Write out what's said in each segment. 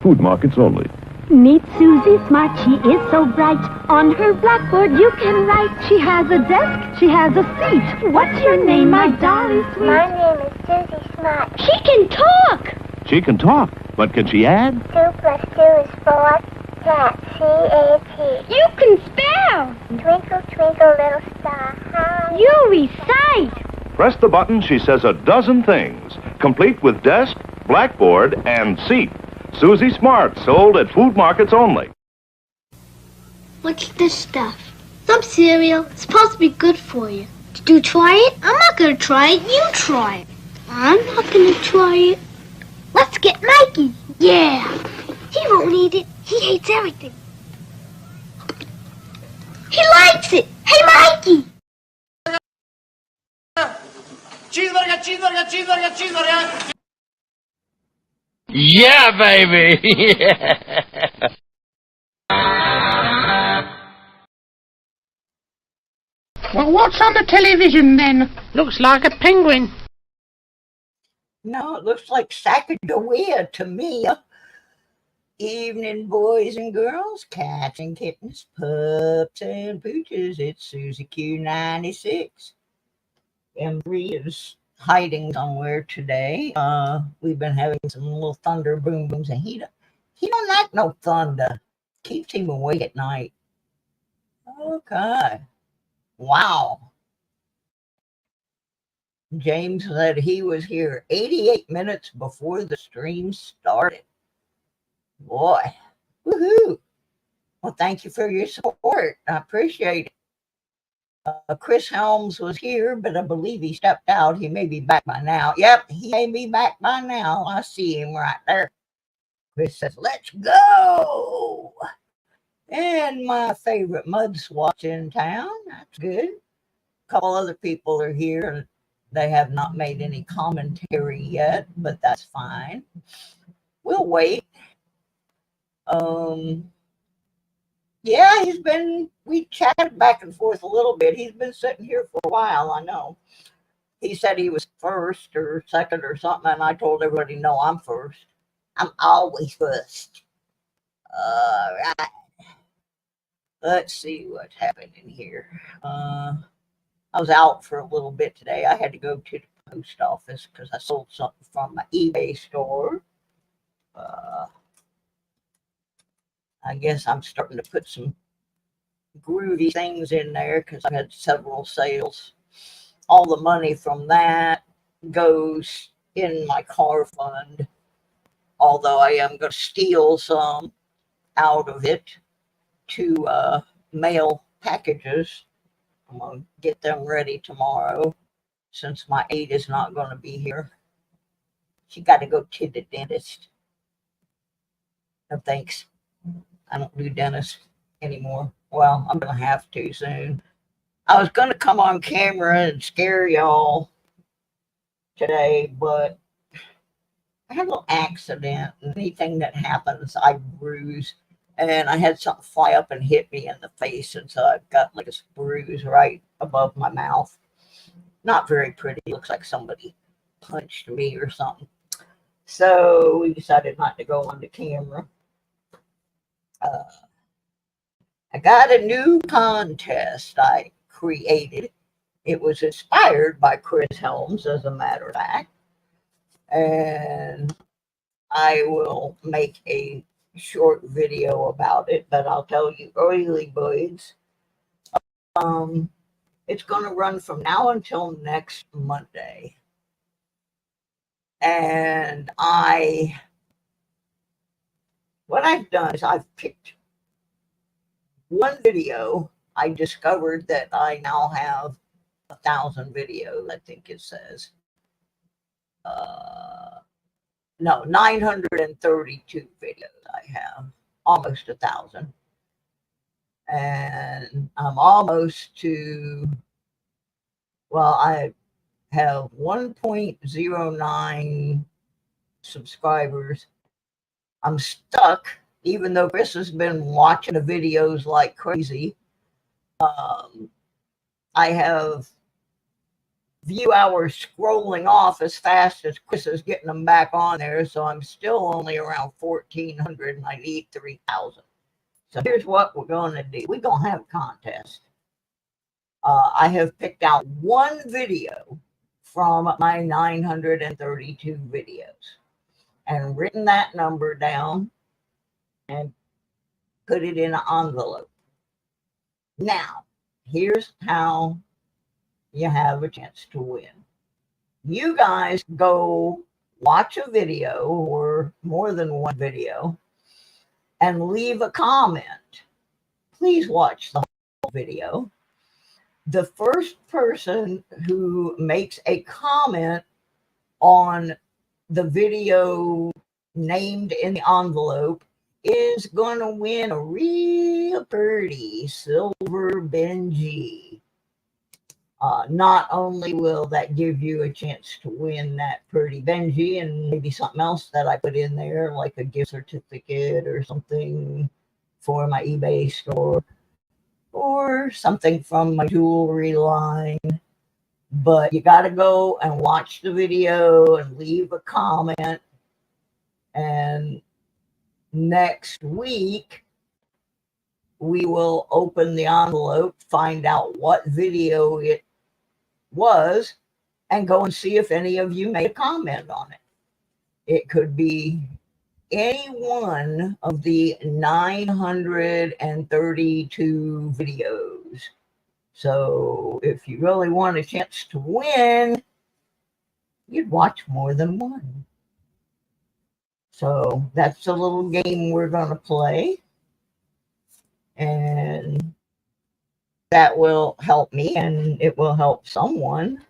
Food markets only. Meet Susie Smart, she is so bright. On her blackboard you can write. She has a desk, she has a seat. What's your name, my darling sweet? My name is Susie Smart. She can talk! She can talk, but can she add? 2 plus 2 is 4. Cat, C-A-T. You can spell! Twinkle, twinkle, little star, how You recite! Press the button, she says a dozen things, complete with desk, blackboard, and seat. Susie Smart, sold at food markets only. What's this stuff? Some cereal. It's supposed to be good for you. Did you try it? I'm not going to try it. You try it. I'm not going to try it. Let's get Mikey. Yeah. He won't eat it. He hates everything. He likes it. Hey, Mikey. Cheeseburger, cheeseburger, cheeseburger, cheeseburger. Yeah, baby! Well, what's on the television then? Looks like a penguin. No, it looks like Sacagawea to me. Evening, boys and girls, cats and kittens, pups and pooches. It's Susie Q96. M3 is hiding somewhere today. We've been having some little thunder boom booms, and he don't like no thunder. Keeps him awake at night. Okay. Wow. James said he was here 88 minutes before the stream started. Boy. Woohoo. Well, thank you for your support. I appreciate it. Chris Helms was here, but I believe he stepped out. He may be back by now. Yep, he may be back by now. I see him right there. Chris says, let's go. And my favorite mud swatch in town. That's good. A couple other people are here. They have not made any commentary yet, but that's fine. We'll wait. Yeah, we chatted back and forth a little bit. He's been sitting here for a while, I know. He said he was first or second or something, and I told everybody, no, I'm first. I'm always first. All right. Let's see what's happening here. I was out for a little bit today. I had to go to the post office because I sold something from my eBay store. I guess I'm starting to put some groovy things in there because I've had several sales. All the money from that goes in my car fund, although I am going to steal some out of it to mail packages. I'm going to get them ready tomorrow since my aide is not going to be here. She got to go to the dentist. No thanks. I don't do dentist anymore. Well, I'm going to have to soon. I was going to come on camera and scare y'all today, but I had a little accident. Anything that happens, I bruise. And I had something fly up and hit me in the face. And so I've got like a bruise right above my mouth. Not very pretty. Looks like somebody punched me or something. So we decided not to go on the camera. I got a new contest I created. It was inspired by Chris Helms, as a matter of fact. And I will make a short video about it, but I'll tell you early, boys. It's going to run from now until next Monday. And what I've done is I've picked one video. I discovered that I now have 1,000 videos, I think it says. No, 932 videos I have, almost 1,000. And I'm almost to, well, I have 1.09 subscribers. I'm stuck, even though Chris has been watching the videos like crazy. I have view hours scrolling off as fast as Chris is getting them back on there. So I'm still only around 1,400 and I need 3,000. So here's what we're going to do. We're going to have a contest. I have picked out one video from my 932 videos and written that number down and put it in an envelope. Now, here's how you have a chance to win. You guys go watch a video or more than one video and leave a comment. Please watch the whole video. The first person who makes a comment on the video named in the envelope is going to win a real pretty silver Benji. Not only will that give you a chance to win that pretty Benji and maybe something else that I put in there, like a gift certificate or something for my eBay store, or something from my jewelry line. But you got to go and watch the video and leave a comment. And next week, we will open the envelope, find out what video it was, and go and see if any of you made a comment on it. It could be any one of the 932 videos. So if you really want a chance to win, you'd watch more than one. So that's a little game we're going to play. And that will help me, and it will help someone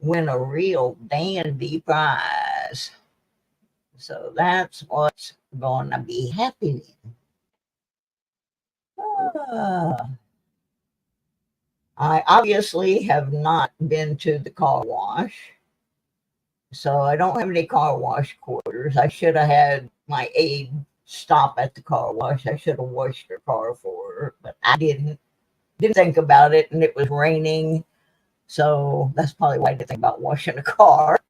win a real dandy prize. So that's what's going to be happening. I obviously have not been to the car wash, so I don't have any car wash quarters. I should have had my aide stop at the car wash. I should have washed her car for her, but I didn't think about it, and it was raining, so that's probably why I didn't think about washing a car.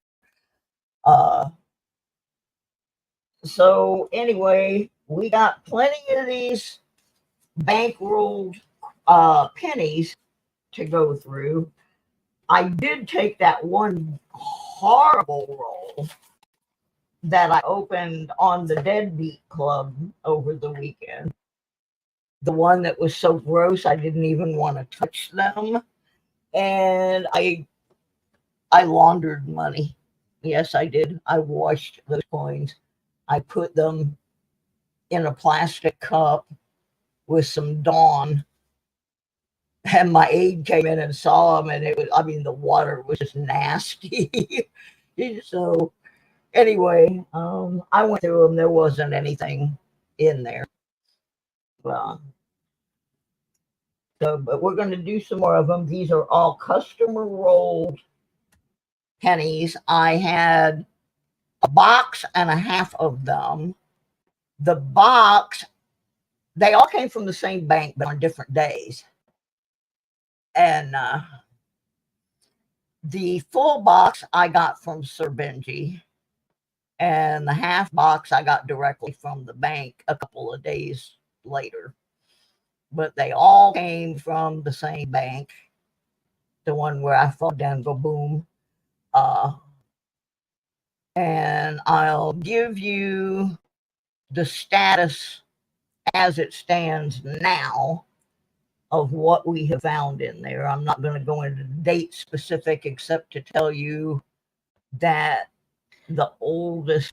So anyway, we got plenty of these bankrolled pennies to go through. I did take that one horrible roll that I opened on the Deadbeat Club over the weekend. The one that was so gross I didn't even want to touch them. And I laundered money. Yes, I did. I washed those coins. I put them in a plastic cup with some Dawn. And my aide came in and saw them, and it was, I mean, the water was just nasty. So anyway, I went through them. There wasn't anything in there. But we're going to do some more of them. These are all customer rolled pennies. I had a box and a half of them. The box, they all came from the same bank, but on different days. And the full box I got from Sir Benji, and the half box I got directly from the bank a couple of days later. But they all came from the same bank, the one where I fall down and go boom. And I'll give you the status as it stands now of what we have found in there. I'm not going to go into date specific except to tell you that the oldest,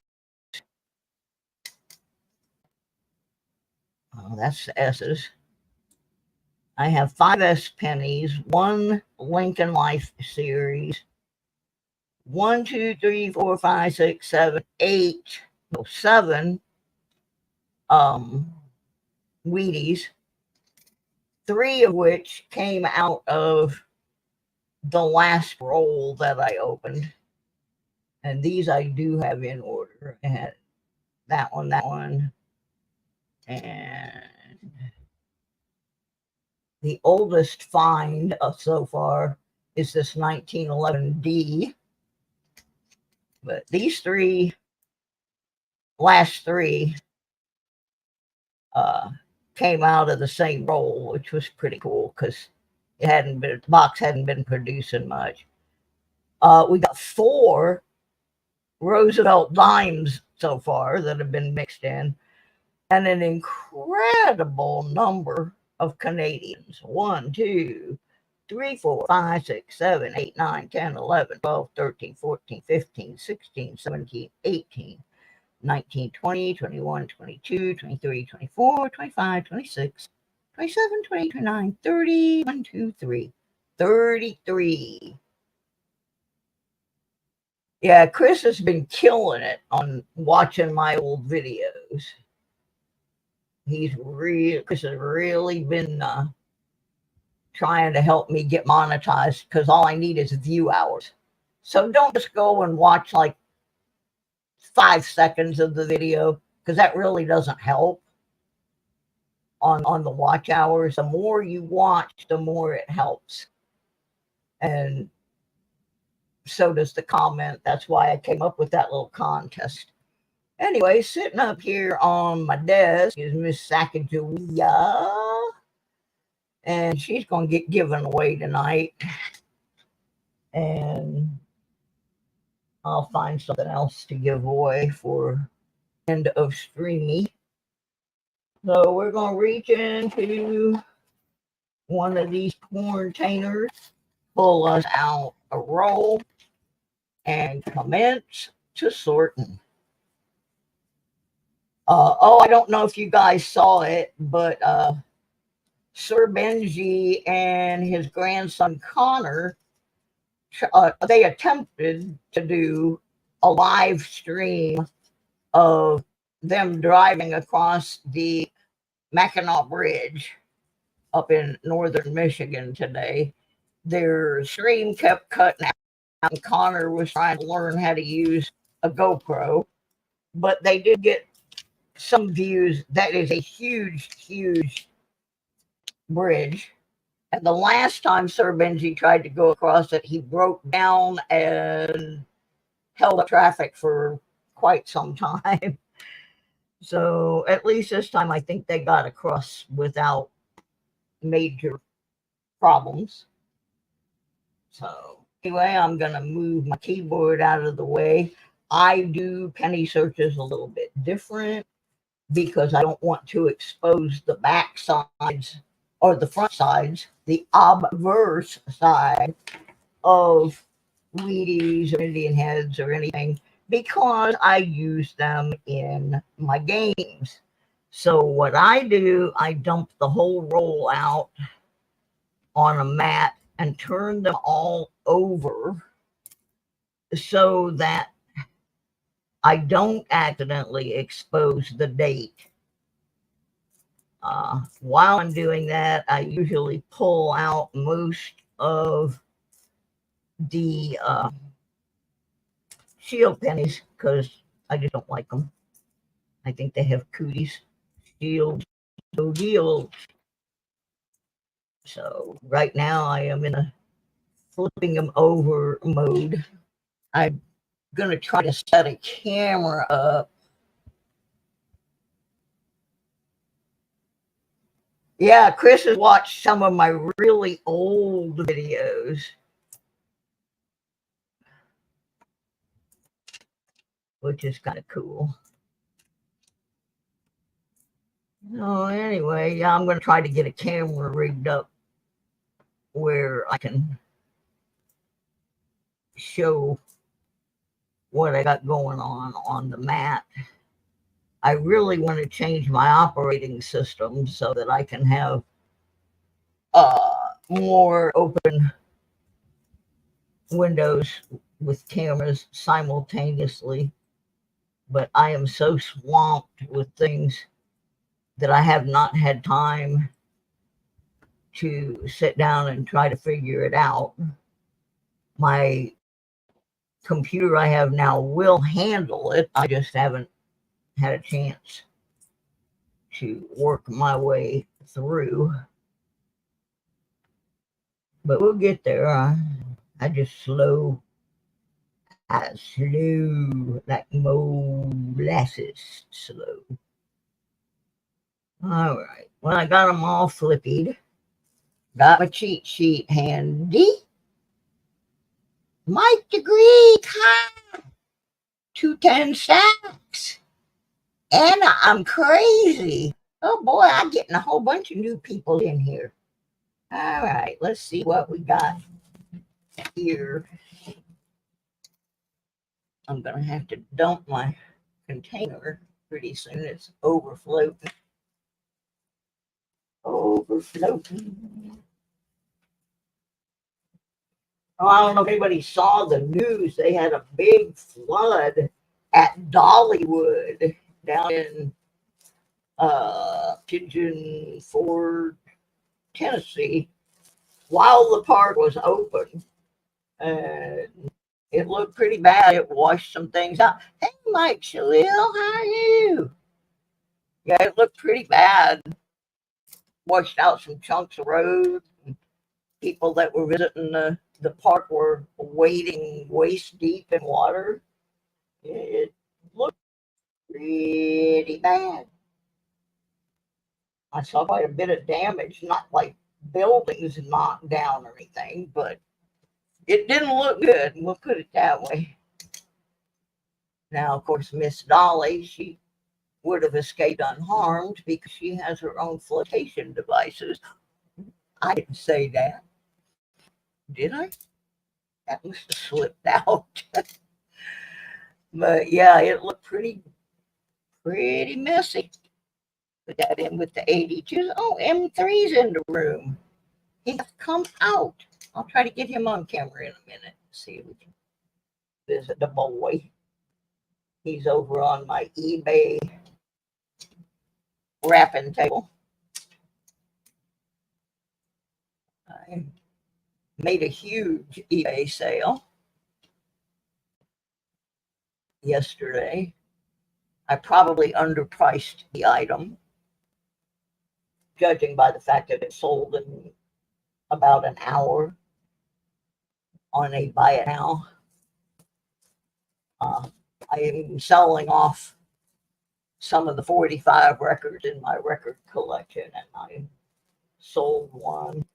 that's the S's. I have 5 S pennies, 1 Lincoln Life series, 1, 2, 3, 4, 5, 6, 7, 8, no, 7 Wheaties, 3 of which came out of the last roll that I opened. And these I do have in order. And that one, and the oldest find so far is this 1911D. But these last three, came out of the same roll, which was pretty cool because the box hadn't been producing much. We got 4 Roosevelt dimes so far that have been mixed in, and an incredible number of Canadians. 1, 2, 3, 4, 5, 6, 7, 8, 9, 10, 11, 12, 13, 14, 15, 16, 17, 18, 19, 20, 21, 22, 23, 24, 25, 26, 27, 28, 29, 30, 1, 2, 3, 33. Yeah, Chris has been killing it on watching my old videos. Chris has really been trying to help me get monetized because all I need is view hours. So don't just go and watch like 5 seconds of the video because that really doesn't help on the watch hours. The more you watch, the more it helps. And so does the comment. That's why I came up with that little contest. Anyway, sitting up here on my desk is Miss Sacagawea. And she's going to get given away tonight. And I'll find something else to give away for end of streamy. So we're going to reach into one of these containers, pull us out a roll, and commence to sorting. I don't know if you guys saw it, but Sir Benji and his grandson Connor, they attempted to do a live stream of them driving across the Mackinac Bridge up in northern Michigan today. Their stream kept cutting out, and Connor was trying to learn how to use a GoPro, but they did get some views. That is a huge, huge bridge. And the last time Sir Benji tried to go across it, he broke down and held up traffic for quite some time. So at least this time, I think they got across without major problems. So anyway, I'm going to move my keyboard out of the way. I do penny searches a little bit different because I don't want to expose the back sides or the front sides, the obverse side of Wheaties or Indian heads or anything, because I use them in my games. So what I do, I dump the whole roll out on a mat and turn them all over so that I don't accidentally expose the date. While I'm doing that, I usually pull out most of the shield pennies because I just don't like them. I think they have cooties. Shield, no deal. So right now I am in a flipping them over mode. I'm going to try to set a camera up. Yeah, Chris has watched some of my really old videos. Which is kind of cool. So anyway, yeah, I'm going to try to get a camera rigged up where I can show what I got going on the mat. I really want to change my operating system so that I can have more open windows with cameras simultaneously. But I am so swamped with things that I have not had time to sit down and try to figure it out. My computer I have now will handle it. I just haven't had a chance to work my way through. But we'll get there. I just slow. I slow like molasses slow. All right. Well, I got them all flippied. Got my cheat sheet handy. Mike degree time. 210 sacks. And I'm crazy. Oh boy, I'm getting a whole bunch of new people in here. All right, let's see what we got here. I'm going to have to dump my container pretty soon. It's overflowing. Overflowing. Oh, I don't know if anybody saw the news. They had a big flood at Dollywood down in Pigeon Forge, Tennessee, while the park was open. And it looked pretty bad. It washed some things out. Hey, Mike Shalil, how are you? Yeah, it looked pretty bad. Washed out some chunks of road. People that were visiting the park were wading waist deep in water. It looked pretty bad. I saw quite a bit of damage, not like buildings knocked down or anything, but it didn't look good. We'll put it that way. Now, of course, Miss Dolly, she would have escaped unharmed because she has her own flotation devices. I didn't say that. Did I? That must have slipped out. But yeah, it looked pretty messy. Put that in with the 82s. Oh, M3's in the room. He has come out. I'll try to get him on camera in a minute. See if we can visit the boy. He's over on my eBay wrapping table. I made a huge eBay sale yesterday. I probably underpriced the item, judging by the fact that it sold in about an hour on a buy it now. I am selling off some of the 45 records in my record collection, and I sold one.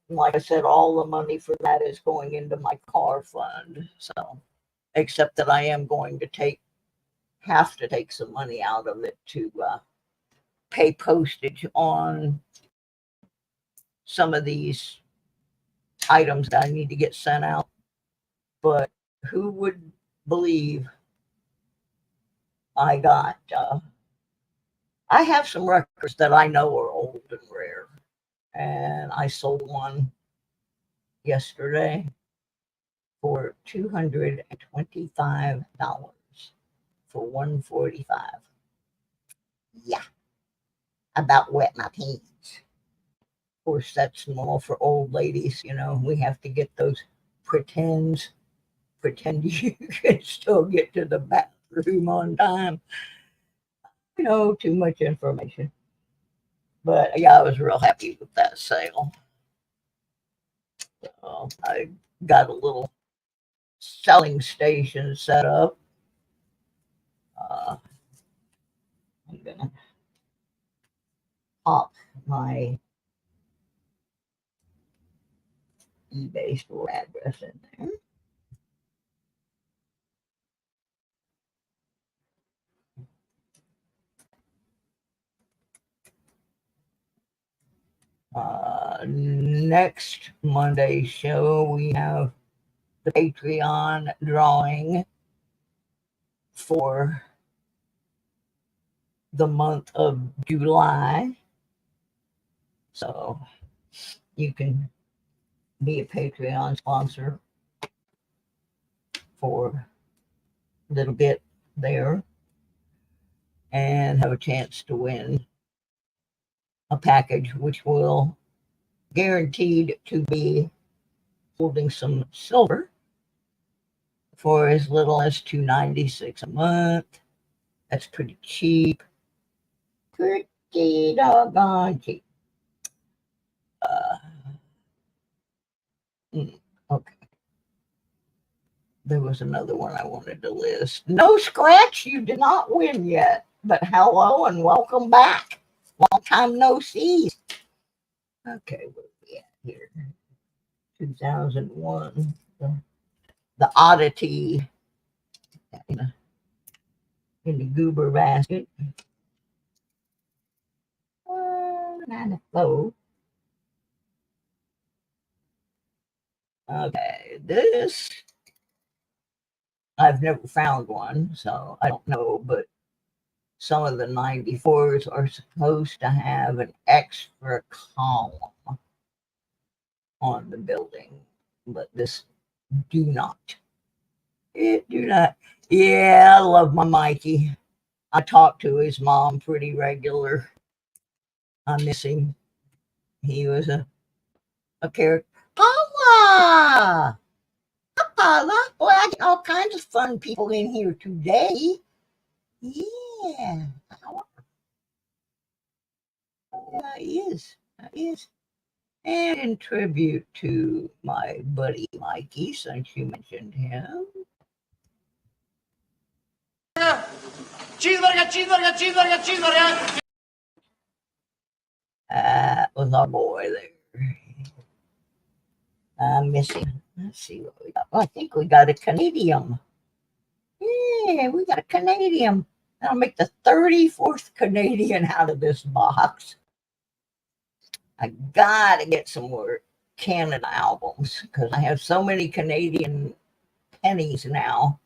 Like I said, all the money for that is going into my car fund. So, except that I am going to have to take some money out of it to pay postage on some of these items that I need to get sent out. But who would believe I got? I have some records that I know are old and rare, and I sold one yesterday for $225 for 145. Yeah, about wet my pants. Of course, that's normal for old ladies. You know, we have to get those pretend you can still get to the bathroom on time. You know, too much information. But yeah, I was real happy with that sale. So I got a little selling station set up. I'm gonna pop my eBay store address in there. Next Monday's show, we have the Patreon drawing for the month of July. So you can be a Patreon sponsor for a little bit there and have a chance to win a package which will guaranteed to be holding some silver for as little as $2.96 a month. That's pretty cheap. Pretty doggone cheap. Okay. There was another one I wanted to list. No Scratch, you did not win yet, but hello and welcome back. Long time no see. Okay, where are we at here? 2001. The oddity in the goober basket. 94. Okay, this I've never found one, so I don't know, but some of the 94s are supposed to have an extra column on the building, but this do not. It do not. Yeah, I love my Mikey. I talk to his mom pretty regular. I miss him. He was a character. Papa! Papa, boy, I get all kinds of fun people in here today. Yeah. That is. That is. And in tribute to my buddy Mikey, since you mentioned him. Cheeseburger, cheeseburger, cheeseburger, cheeseburger. That was our boy there. I miss him. Let's see what we got. Oh, I think we got a Canadian. Yeah, we got a Canadian. I'll make the 34th Canadian out of this box. I gotta get some more Canada albums because I have so many Canadian pennies now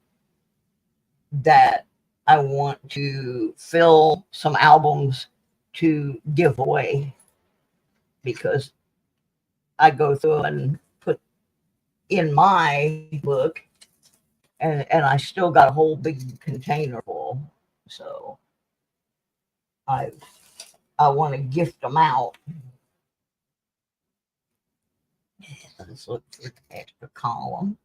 that I want to fill some albums to give away because I go through and put in my book and I still got a whole big container full. So I want to gift them out. Let's look for the extra column.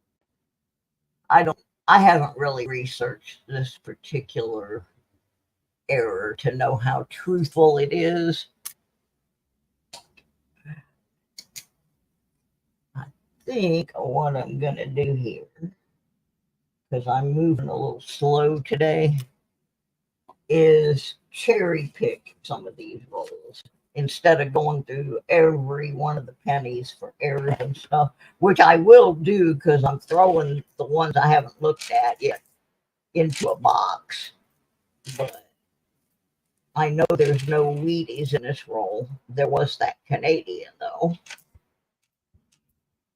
I haven't really researched this particular error to know how truthful it is. I think what I'm gonna do here, because I'm moving a little slow today, is cherry pick some of these rolls instead of going through every one of the pennies for errors and stuff, which I will do because I'm throwing the ones I haven't looked at yet into a box. But I know there's no Wheaties in this roll. There was that Canadian, though.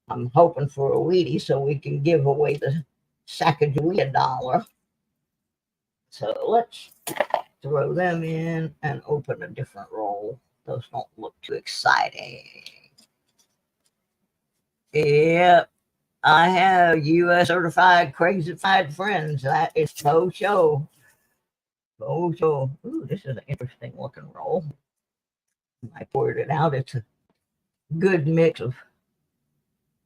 I'm hoping for a Wheatie so we can give away the Sacagawea $1. So let's throw them in and open a different roll. Those don't look too exciting. Yep, I have U.S. certified crazified friends. That is no show. No show. Ooh, this is an interesting looking roll. I poured it out. It's a good mix of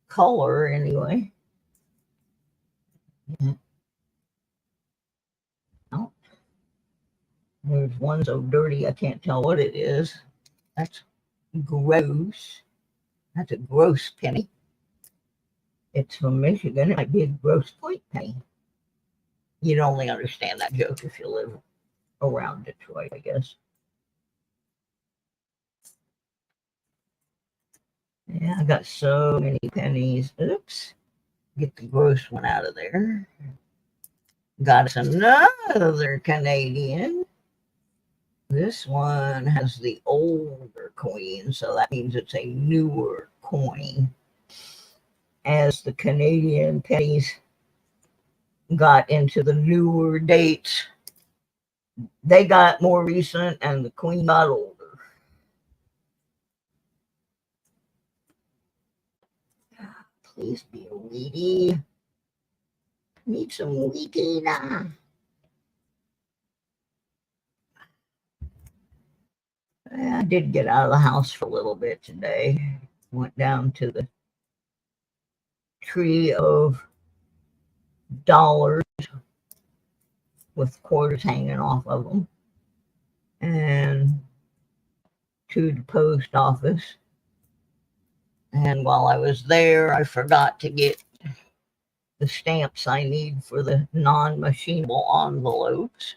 color anyway. Oh, there's one so dirty I can't tell what it is. That's gross. That's a gross penny. It's from Michigan. It might be a gross point penny. You'd only understand that joke if you live around Detroit, I guess. Yeah, I got so many pennies. Oops. Get the gross one out of there. Got us another Canadian. This one has the older coin, so that means it's a newer coin. As the Canadian pennies got into the newer dates, they got more recent and the queen got older. Please be a Wheatie. Need some Wheatie now. I did get out of the house for a little bit today. Went down to the tree of dollars with quarters hanging off of them and to the post office. And while I was there, I forgot to get the stamps I need for the non-machinable envelopes.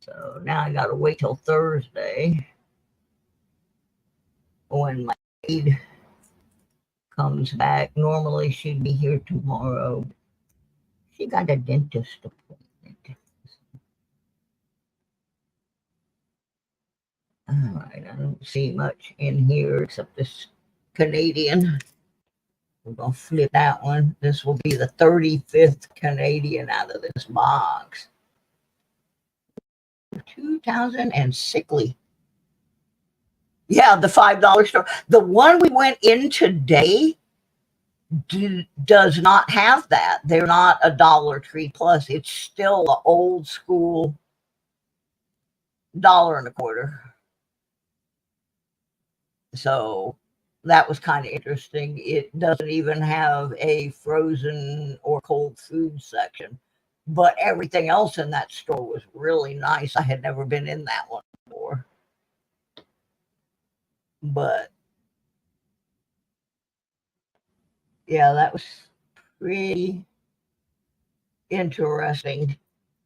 So now I got to wait till Thursday when my maid comes back. Normally she'd be here tomorrow. She got a dentist appointment. All right, I don't see much in here except this Canadian. We're going to flip that one. This will be the 35th Canadian out of this box. 2000 and sickly. Yeah, the $5 store. The one we went in today does not have that. They're not a Dollar Tree Plus. It's still an old school $1.25. So that was kind of interesting. It doesn't even have a frozen or cold food section, but everything else in that store was really nice. I had never been in that one before, but yeah, that was pretty interesting.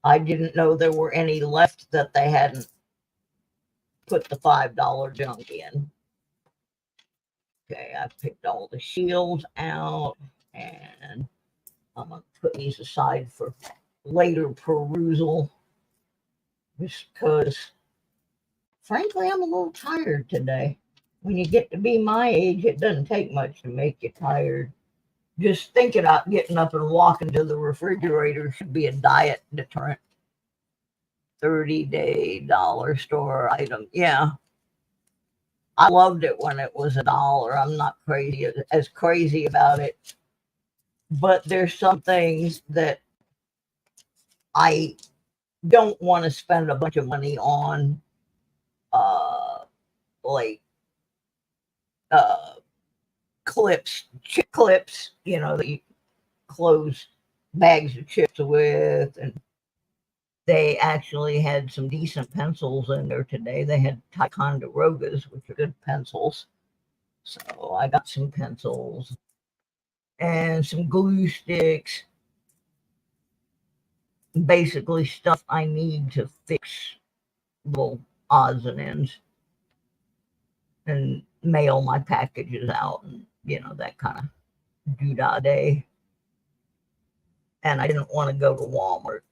I didn't know there were any left that they hadn't put the $5 junk in. Okay, I picked all the shields out, and I'm going to put these aside for later perusal, just because, frankly, I'm a little tired today. When you get to be my age, it doesn't take much to make you tired. Just thinking about getting up and walking to the refrigerator should be a diet deterrent. 30-day dollar store item. Yeah. I loved it when it was $1. I'm not as crazy about it. But there's some things that I don't want to spend a bunch of money on, like chip clips, that you close bags of chips with. And they actually had some decent pencils in there today. They had Ticonderogas, which are good pencils. So I got some pencils and some glue sticks. Basically stuff I need to fix little odds and ends and mail my packages out, and that kind of doodah day. And I didn't want to go to Walmart.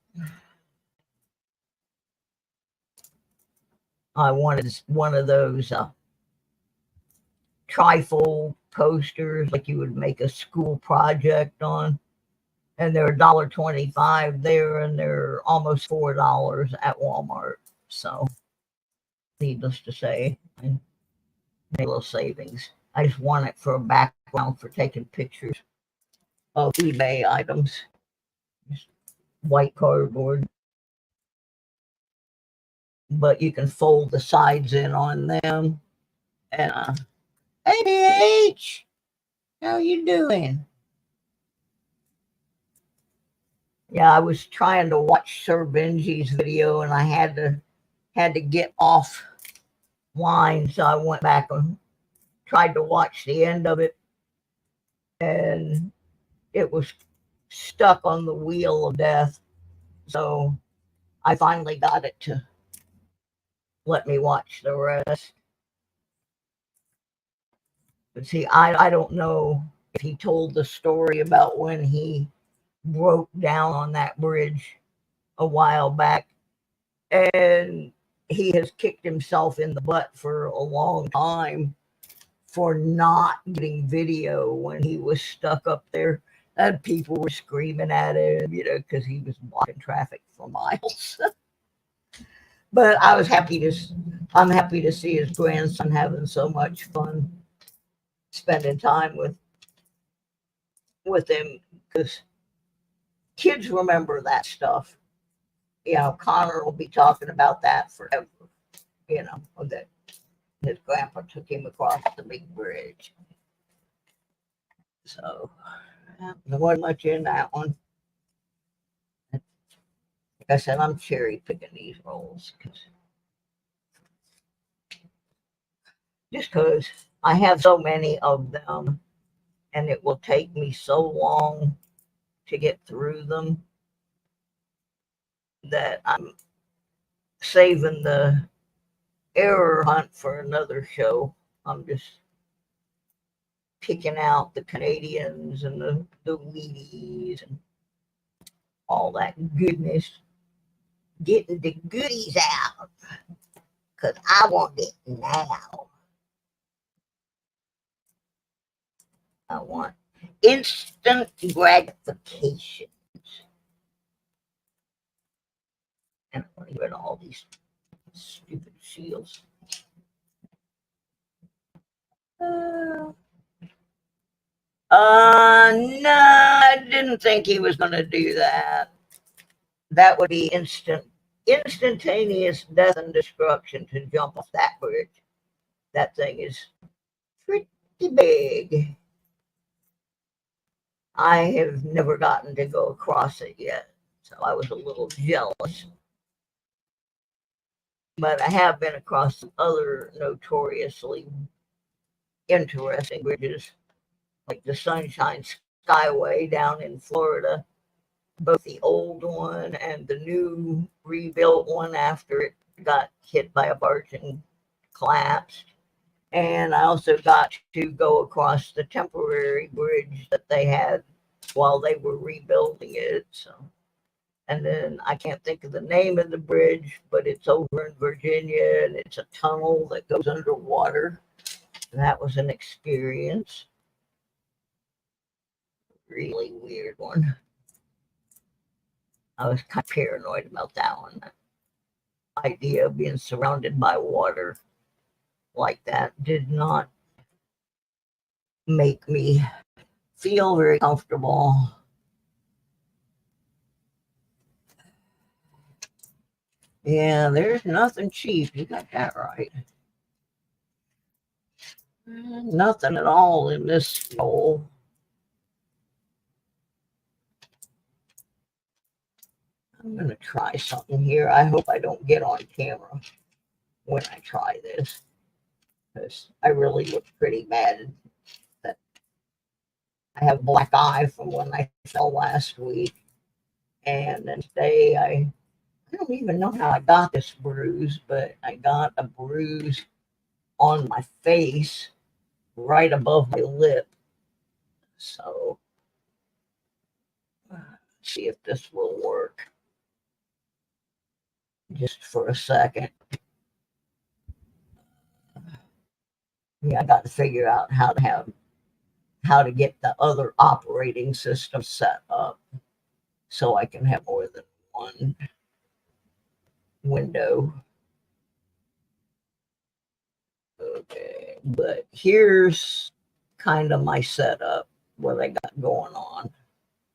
I wanted one of those trifold posters like you would make a school project on. And they're $1.25 there, and they're almost $4 at Walmart. So, needless to say, I made a little savings. I just want it for a background for taking pictures of eBay items. Just white cardboard. But you can fold the sides in on them. And, hey, BH, how you doing? Yeah, I was trying to watch Sir Benji's video, and I had to get offline, so I went back and tried to watch the end of it, and it was stuck on the wheel of death. So I finally got it to let me watch the rest. But see, I don't know if he told the story about when he broke down on that bridge a while back, and he has kicked himself in the butt for a long time for not getting video when he was stuck up there, and people were screaming at him, because he was blocking traffic for miles. But I'm happy to see his grandson having so much fun spending time with him, because kids remember that stuff. Connor will be talking about that forever, that his grandpa took him across the big bridge. So there wasn't much in that one. Like I said, I'm cherry picking these rolls just because I have so many of them, and it will take me so long to get through them that I'm saving the error hunt for another show. I'm just picking out the Canadians and the Wheaties and all that goodness. Getting the goodies out because I want it now. I want instant gratification. And I want to get rid of all these stupid shields. No, I didn't think he was going to do that. That would be instantaneous death and destruction to jump off that bridge. That thing is pretty big. I have never gotten to go across it yet, so I was a little jealous. But I have been across some other notoriously interesting bridges, like the Sunshine Skyway down in Florida, both the old one and the new rebuilt one after it got hit by a barge and collapsed. And I also got to go across the temporary bridge that they had while they were rebuilding it. So, and then I can't think of the name of the bridge, but it's over in Virginia and it's a tunnel that goes underwater. And that was an experience. Really weird one. I was kind of paranoid about that one. The idea of being surrounded by water like that did not make me feel very comfortable. Yeah, there's nothing cheap. You got that right. Nothing at all in this bowl. I'm going to try something here. I hope I don't get on camera when I try this, because I really look pretty bad. That I have a black eye from when I fell last week. And then today I don't even know how I got this bruise, but I got a bruise on my face right above my lip. So let's see if this will work. Just for a second. Yeah, I got to figure out how to get the other operating system set up so I can have more than one window. Okay, but here's kind of my setup, what I got going on.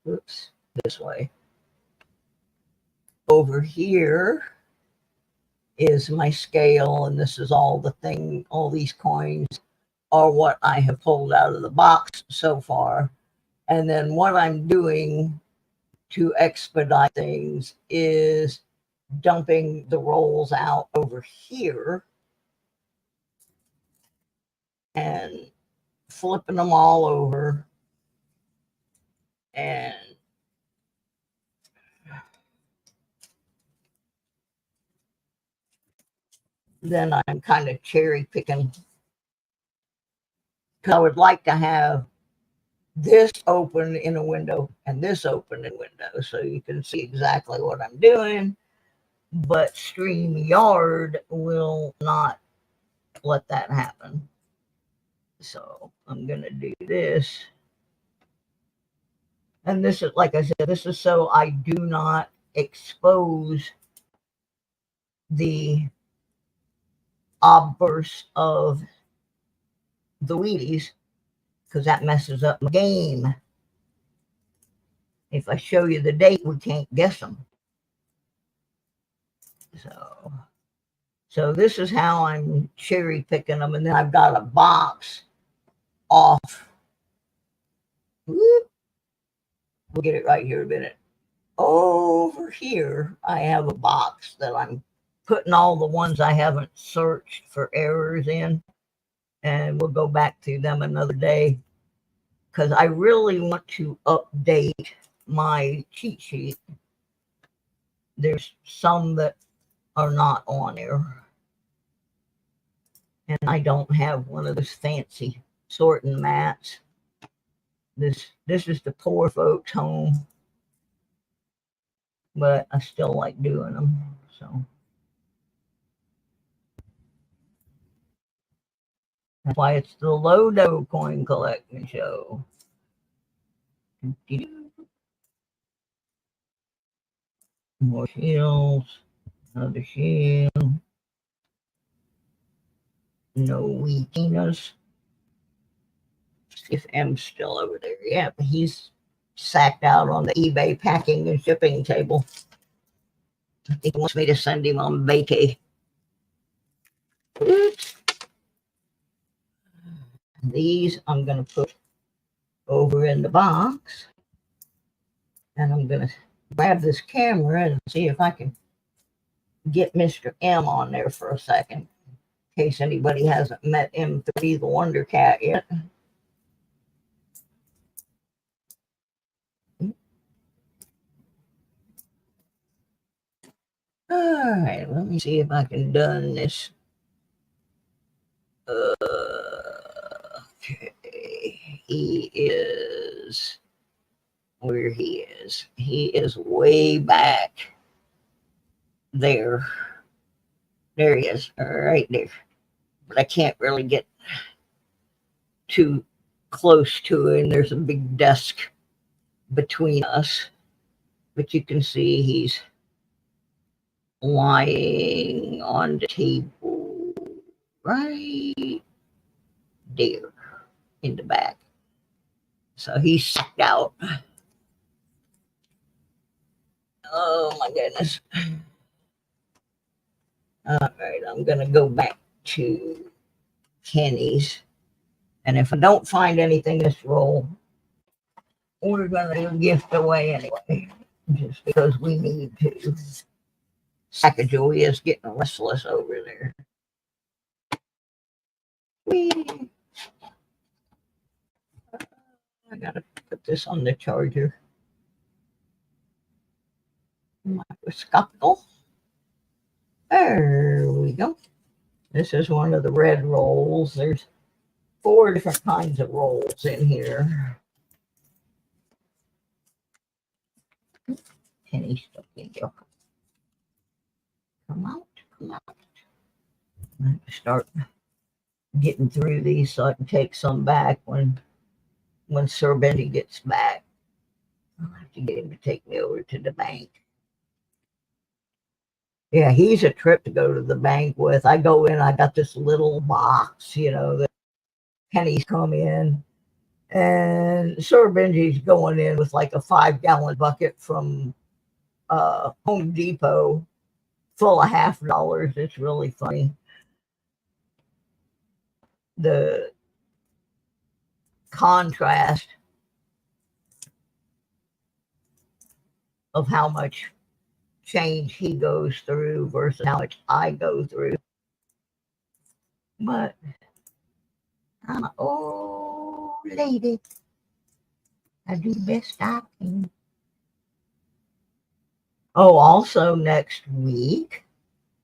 Oops, this way. Over here is my scale, and this is all these coins are what I have pulled out of the box so far. And then what I'm doing to expedite things is dumping the rolls out over here and flipping them all over, and then I'm kind of cherry picking. I would like to have this open in a window and this open in a window so you can see exactly what I'm doing, but StreamYard will not let that happen. So I'm going to do this. And this is, like I said, this is so I do not expose the obverse of the Wheaties, because that messes up my game. If I show you the date, we can't guess them. So this is how I'm cherry picking them. And then I've got a box off. Whoop. We'll get it right here in a minute. Over here, I have a box that I'm putting all the ones I haven't searched for errors in. And we'll go back to them another day, because I really want to update my cheat sheet, there's some that are not on there. And I don't have one of those fancy sorting mats. This is the poor folks' home, but I still like doing them. So that's why it's the Lodo Coin Collecting Show. More shields, another shield. No weakness. See if M's still over there. Yeah, but he's sacked out on the eBay packing and shipping table. I think he wants me to send him on vacay. Oops. These I'm going to put over in the box. And I'm going to grab this camera and see if I can get Mr. M on there for a second. In case anybody hasn't met M3, the Wonder Cat, yet. All right, let me see if I can done this. Okay, he is where he is. He is way back there. There he is, right there. But I can't really get too close to him. There's a big desk between us. But you can see he's lying on the table right there in the back. So he's sucked out. Oh my goodness. All right, I'm going to go back to pennies. And if I don't find anything this roll, we're going to do a gift away anyway. Just because we need to. Sacagawea is getting restless over there. Whee! I gotta put this on the charger. Microscopical. There we go. This is one of the red rolls. There's 4 different kinds of rolls in here. Penny stuff in here. Come out, come out. I have to start getting through these so I can take some back when Sir Bendy gets back. I'll have to get him to take me over to the bank. Yeah, he's a trip to go to the bank with. I go in, I got this little box, that pennies come in. And Sir Benji's going in with like a 5-gallon bucket from Home Depot full of $50. It's really funny. The contrast of how much change he goes through versus how much I go through. But I'm an old lady. I do the best I can. Oh, also next week,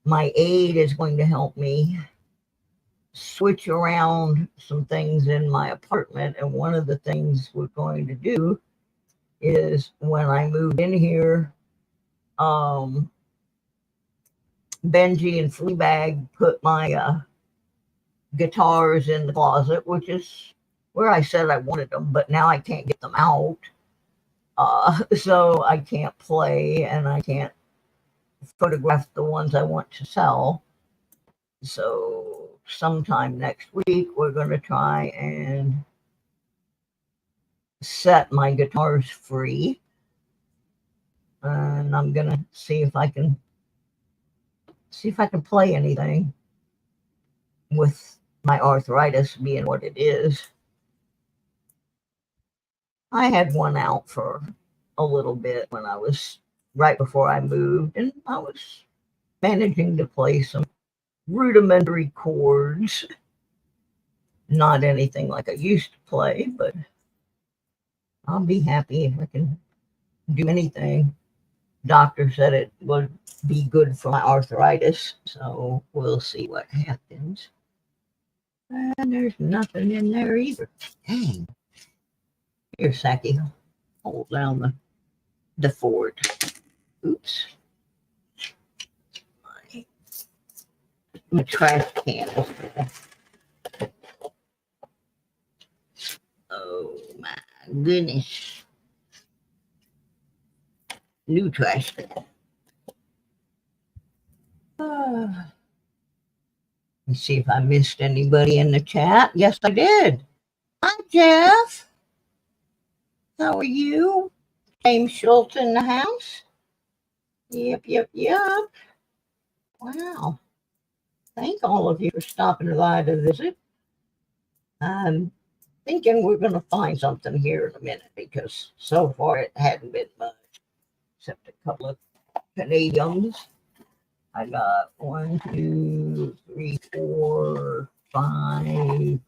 my aide is going to help me switch around some things in my apartment. And one of the things we're going to do is when I moved in here, Benji and Fleabag put my guitars in the closet, which is where I said I wanted them, but now I can't get them out. So I can't play and I can't photograph the ones I want to sell. So sometime next week, we're going to try and set my guitars free. And I'm going to see if I can play anything with my arthritis being what it is. I had one out for a little bit when I was right before I moved, and I was managing to play some rudimentary chords. Not anything like I used to play, but I'll be happy if I can do anything. Doctor said it would be good for my arthritis, so we'll see what happens. And there's nothing in there either. Dang. Here, Saki, hold down the fort. Oops. My trash can is full. Oh my goodness. New trash can. Let's see if I missed anybody in the chat. Yes, I did. Hi, Jeff. How are you? James Schultz in the house? Yep. Wow. Thank all of you for stopping by to visit. I'm thinking we're going to find something here in a minute because so far it hadn't been much, except a couple of Canadians. I got 1, 2, 3, 4, 5, I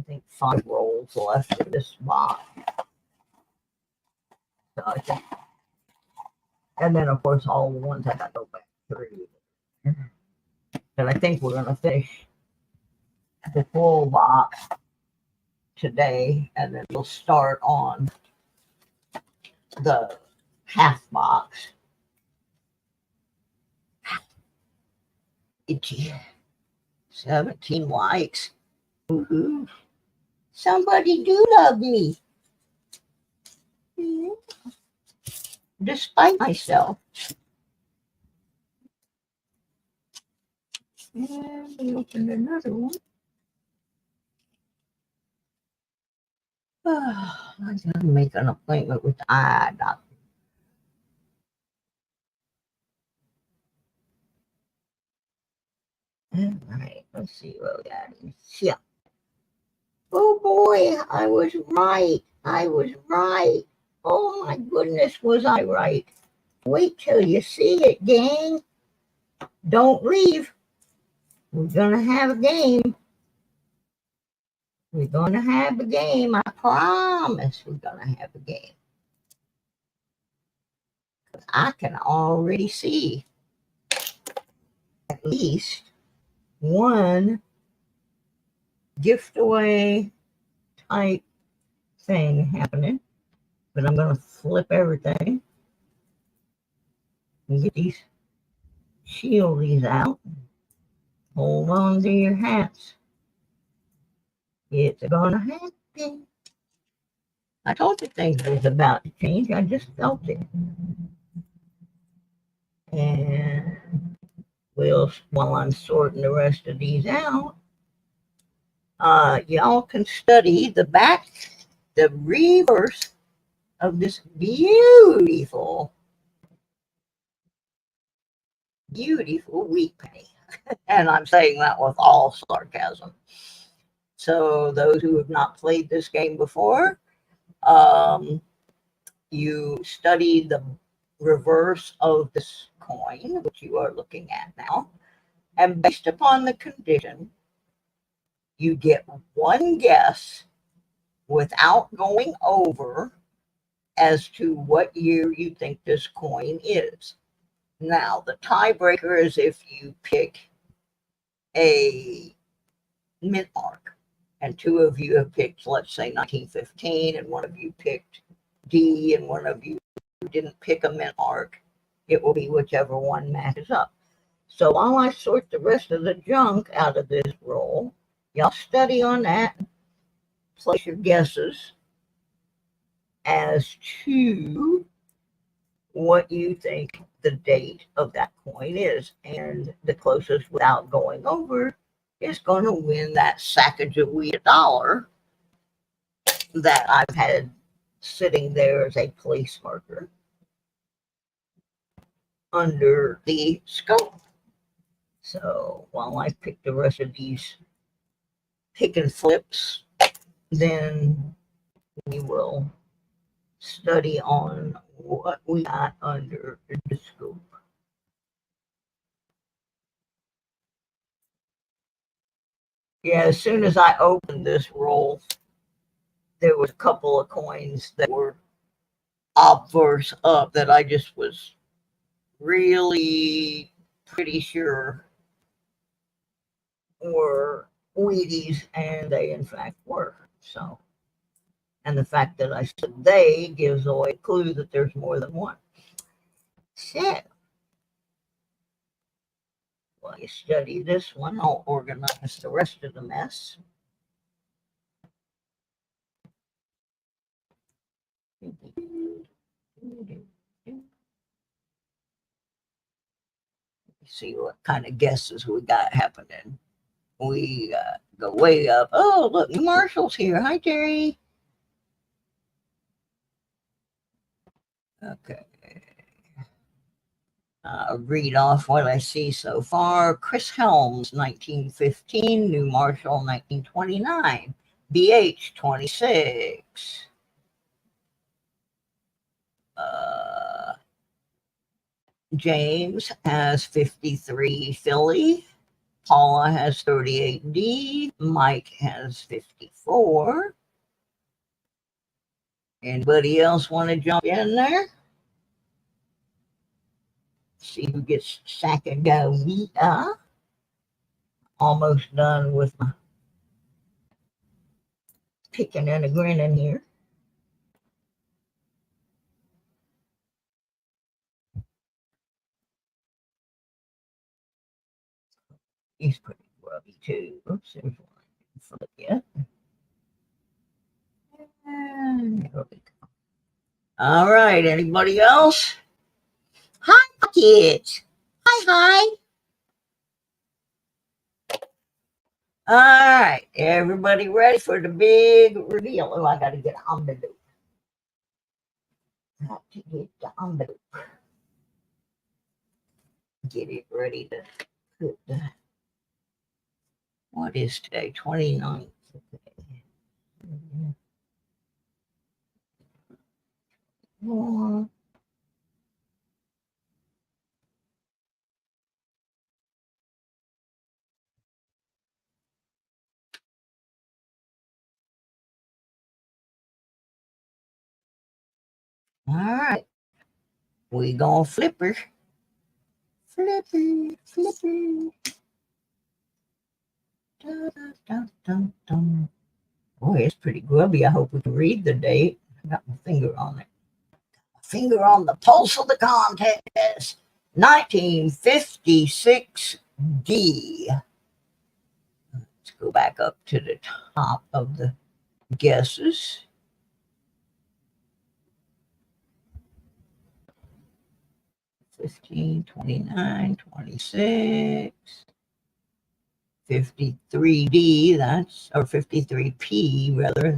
think 5 rolls left in this box. So I think, and then of course all the ones I got to go back through. And I think we're going to finish the full box today, and then we'll start on the half box. Itchy. 17 likes. Woohoo. Somebody do love me. Despite myself. And we opened another one. I gotta make an appointment with the eye doctor. All right, let's see what we got in here. Oh boy, I was right. Oh my goodness, was I right? Wait till you see it, gang. Don't leave. We're gonna have a game. I promise we're gonna have a game. I can already see at least one gift away type thing happening. But I'm going to flip everything and get these shieldies out. Hold on to your hats. It's going to happen. I told you things was about to change. I just felt it. And while I'm sorting the rest of these out, y'all can study the reverse of this beautiful wheat penny. And I'm saying that with all sarcasm. So those who have not played this game before, you study the reverse of this coin, which you are looking at now, and based upon the condition, you get one guess without going over as to what year you think this coin is. Now, the tiebreaker is if you pick a mint mark, and two of you have picked, let's say, 1915, and one of you picked D, and one of you didn't pick a mint mark, it will be whichever one matches up. So while I sort the rest of the junk out of this roll, y'all study on that, place your guesses as to what you think the date of that coin is. And the closest without going over is going to win that Sacagawea dollar that I've had sitting there as a place marker under the scope. So while I pick the rest of these pick and flips, then we will study on what we got under the scope. Yeah, as soon as I opened this roll, there was a couple of coins that were obverse up that I just was really pretty sure were Wheaties, and they in fact were. So, and the fact that I said they gives away a clue that there's more than one. So, while you study this one, I'll organize the rest of the mess. See what kind of guesses we got happening. We go way up. Oh, look, Marshall's here. Hi, Jerry. Okay. Read off what I see so far. Chris Helms, 1915. New Marshall, 1929. BH, 26. James has 53 Philly. Paula has 38D. Mike has 54. Anybody else want to jump in there? See who gets Sacagawea. Almost done with my picking and a grinning here. He's pretty grubby too. Oops, there's one I didn't flip yet. And there we go. All right, anybody else? Hi, kids. Hi. All right, everybody ready for the big reveal? Oh, I got to get an envelope. Got to get the envelope. Get it ready to put the. What is today? 29th. Okay. More. All right. We gonna flip her. Flipper. Dun, dun, dun, dun. Boy, it's pretty grubby. I hope we can read the date. I got my finger on it. Finger on the pulse of the contest. 1956 D. Let's go back up to the top of the guesses. $15, $29, $26, $53D. That's or $53P rather.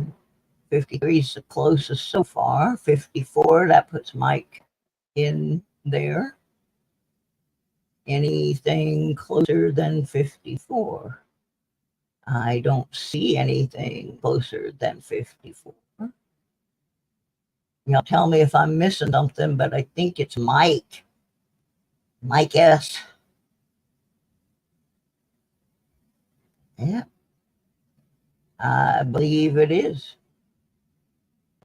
53 is the closest so far. 54, that puts Mike in there. Anything closer than 54? I don't see anything closer than 54. Y'all tell me if I'm missing something, but I think it's Mike. Mike S. Yeah. I believe it is.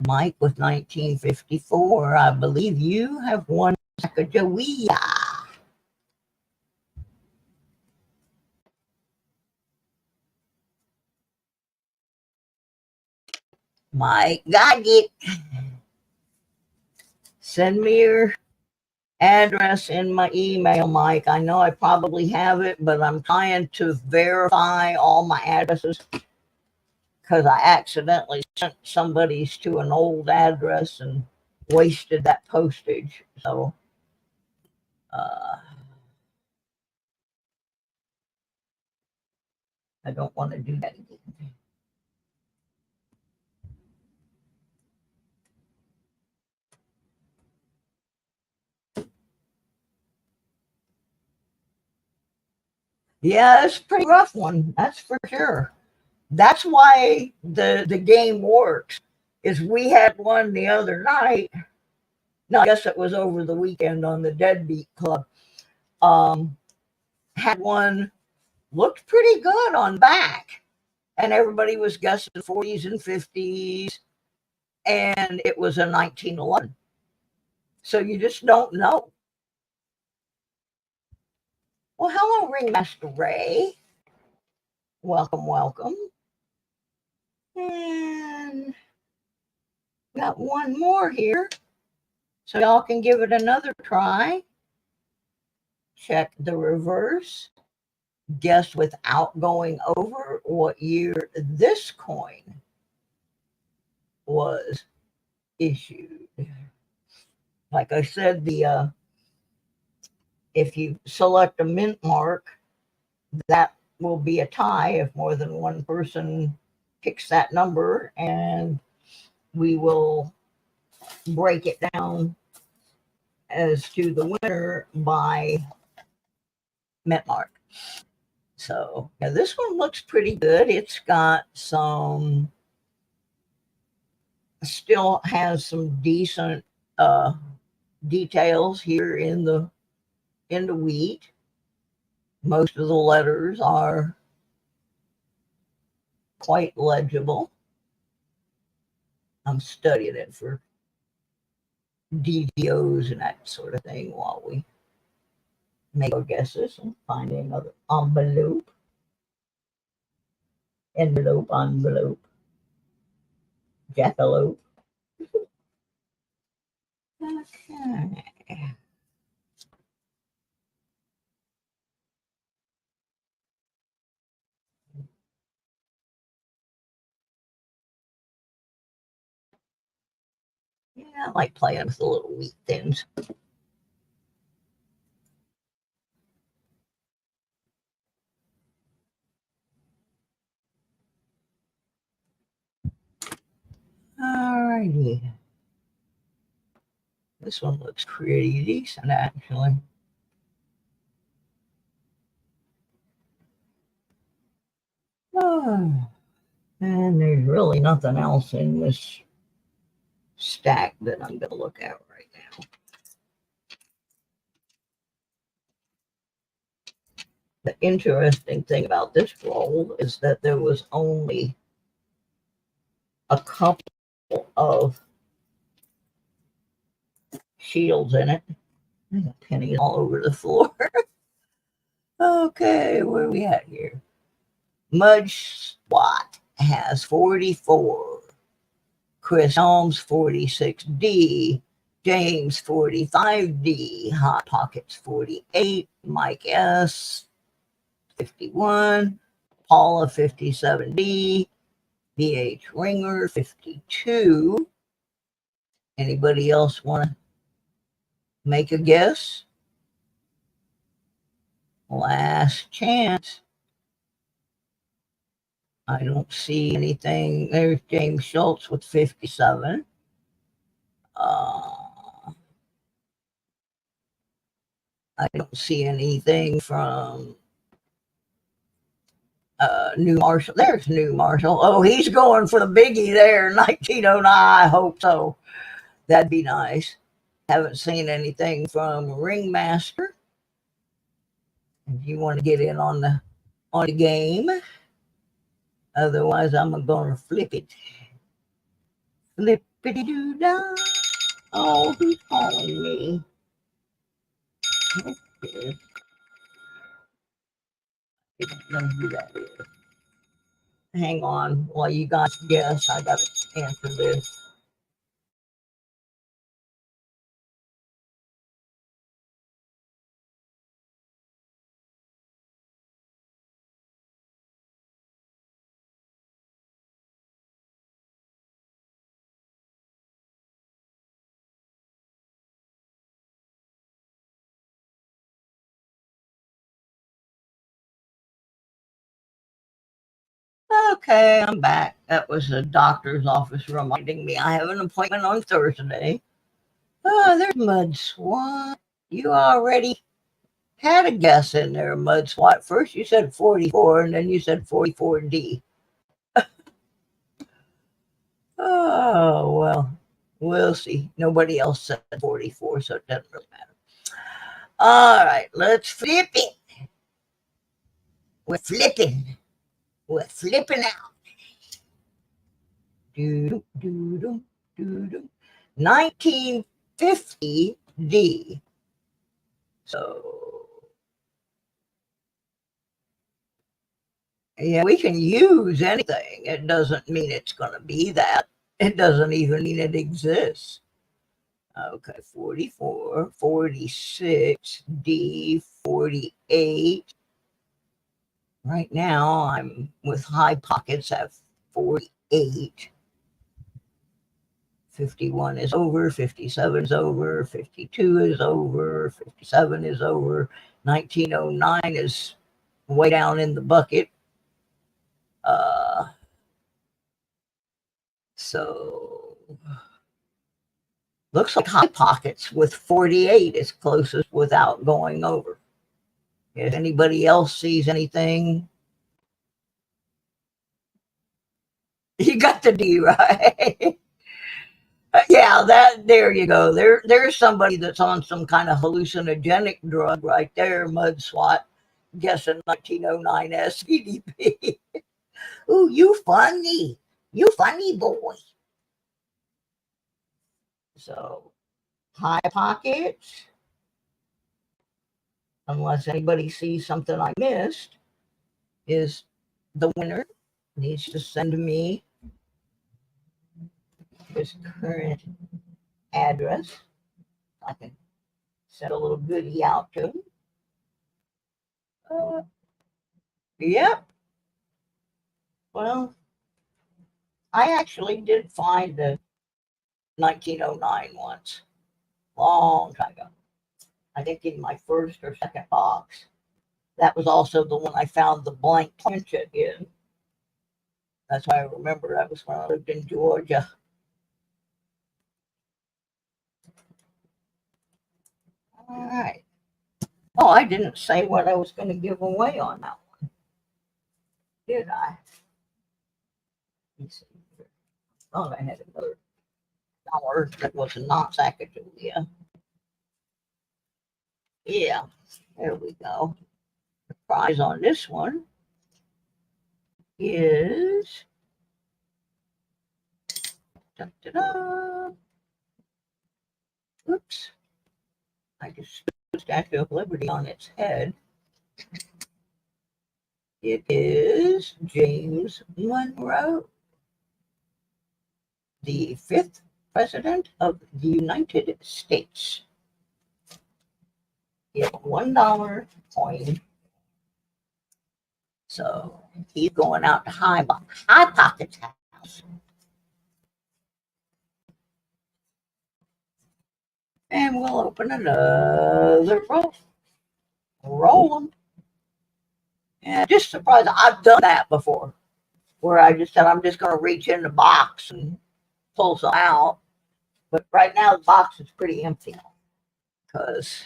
Mike with 1954. I believe you have won Sacagawea. Mike got it. Send me your address in my email, Mike. I know I probably have it, but I'm trying to verify all my addresses because I accidentally sent somebody's to an old address and wasted that postage. So, I don't want to do that again. Yeah, it's a pretty rough one. That's for sure. That's why the game works. Is we had one the other night. No, I guess it was over the weekend on the Deadbeat Club. Had one looked pretty good on back, and everybody was guessing 40s and 50s, and it was a 1911. So you just don't know. Well, hello, Ringmaster Ray. Welcome, welcome. And got one more here. So y'all can give it another try. Check the reverse. Guess without going over what year this coin was issued. Like I said, if you select a mint mark, that will be a tie if more than one person picks that number, and we will break it down as to the winner by mint mark. So yeah, this one looks pretty good. It's got some, still has some decent details here in the wheat. Most of the letters are quite legible. I'm studying it for DVOs and that sort of thing while we make our guesses and find another envelope. Envelope. Jackalope. Okay. Yeah, I like playing with the little wheat things. Alrighty. This one looks pretty decent, actually. Oh, and there's really nothing else in this stack that I'm going to look at right now. The interesting thing about this roll is that there was only a couple of shields in it. There's pennies all over the floor. Okay, where are we at here? Mud Swat has 44. Chris Helms 46D. James 45D. Hot Pockets 48. Mike S 51. Paula 57D. BH Ringer 52. Anybody else want to make a guess? Last chance. I don't see anything. There's James Schultz with 57. I don't see anything from New Marshall. There's New Marshall. Oh, he's going for the biggie there, 1909. I hope so. That'd be nice. Haven't seen anything from Ringmaster. If you want to get in on the game. Otherwise, I'm going to flip it. Flippity-doo-dah. Oh, who's calling me? Okay. I don't know who that is. Hang on while you guys guess. I got to answer this. Okay, I'm back. That was the doctor's office reminding me I have an appointment on Thursday. Oh, there's Mud Swat. You already had a guess in there, Mud Swat. First you said 44, and then you said 44D. Oh, well, we'll see. Nobody else said 44, so it doesn't really matter. All right, let's flip it. We're flipping. We're flipping out. Do, do, do, do, do. 19 50D. So, yeah, we can use anything. It doesn't mean it's going to be that. It doesn't even mean it exists. Okay, 44, 46, D, 48. Right now, I'm with high pockets at 48. 51 is over, 57 is over, 52 is over, 57 is over, 1909 is way down in the bucket. So looks like high pockets with 48 is closest without going over. If anybody else sees anything, you got the D right. Yeah, there you go. There's somebody that's on some kind of hallucinogenic drug right there, mud swat, guessing 1909 SCDP. Ooh, you funny. You funny boy. So, high pockets, unless anybody sees something I missed, is the winner. Needs to send me his current address. I can send a little goodie out to him. Yep. Well, I actually did find the 1909 once, long time ago. I think in my first or second box. That was also the one I found the blank plancha in. That's why I remember that was when I lived in Georgia. All right. Oh, I didn't say what I was going to give away on that one, did I? Let's see. Oh, I had another dollar that was not Sacagawea. Yeah, there we go. The prize on this one is da-da-da. Oops. I just put the Statue of Liberty on its head. It is James Monroe, the 5th President of the United States. It's $1 coin. So he's going out to High Pocket's house. And we'll open another roll. Roll them. And just surprised, I've done that before, where I just said I'm just going to reach in the box and pull some out. But right now the box is pretty empty because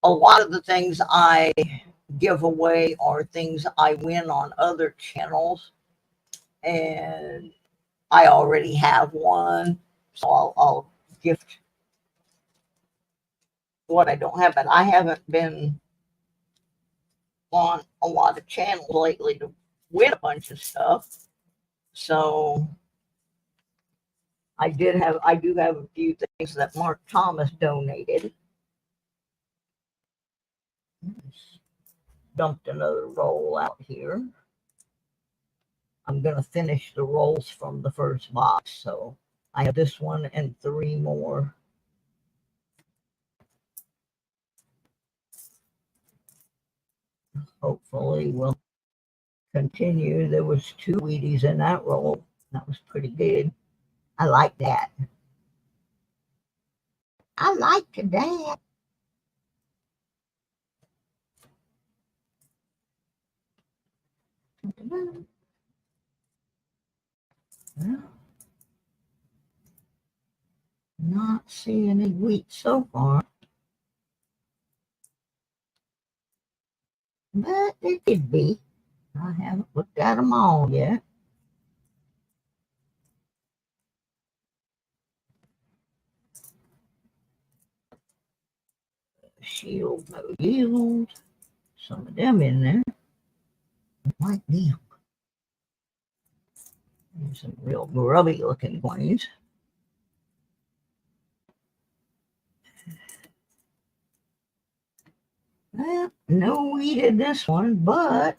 a lot of the things I give away are things I win on other channels, and I already have one, so I'll gift what I don't have. But I haven't been on a lot of channels lately to win a bunch of stuff, so I do have a few things that Mark Thomas donated. Dumped another roll out here. I'm going to finish the rolls from the first box, so I have this one and 3 more. Hopefully we'll continue. There was 2 Wheaties in that roll. That was pretty good. I like that. I like that. Well, not seeing any wheat so far. But it could be. I haven't looked at them all yet. Shield, no yield. Some of them in there. Like them. And some real grubby looking coins. Well, no wheat in this one, but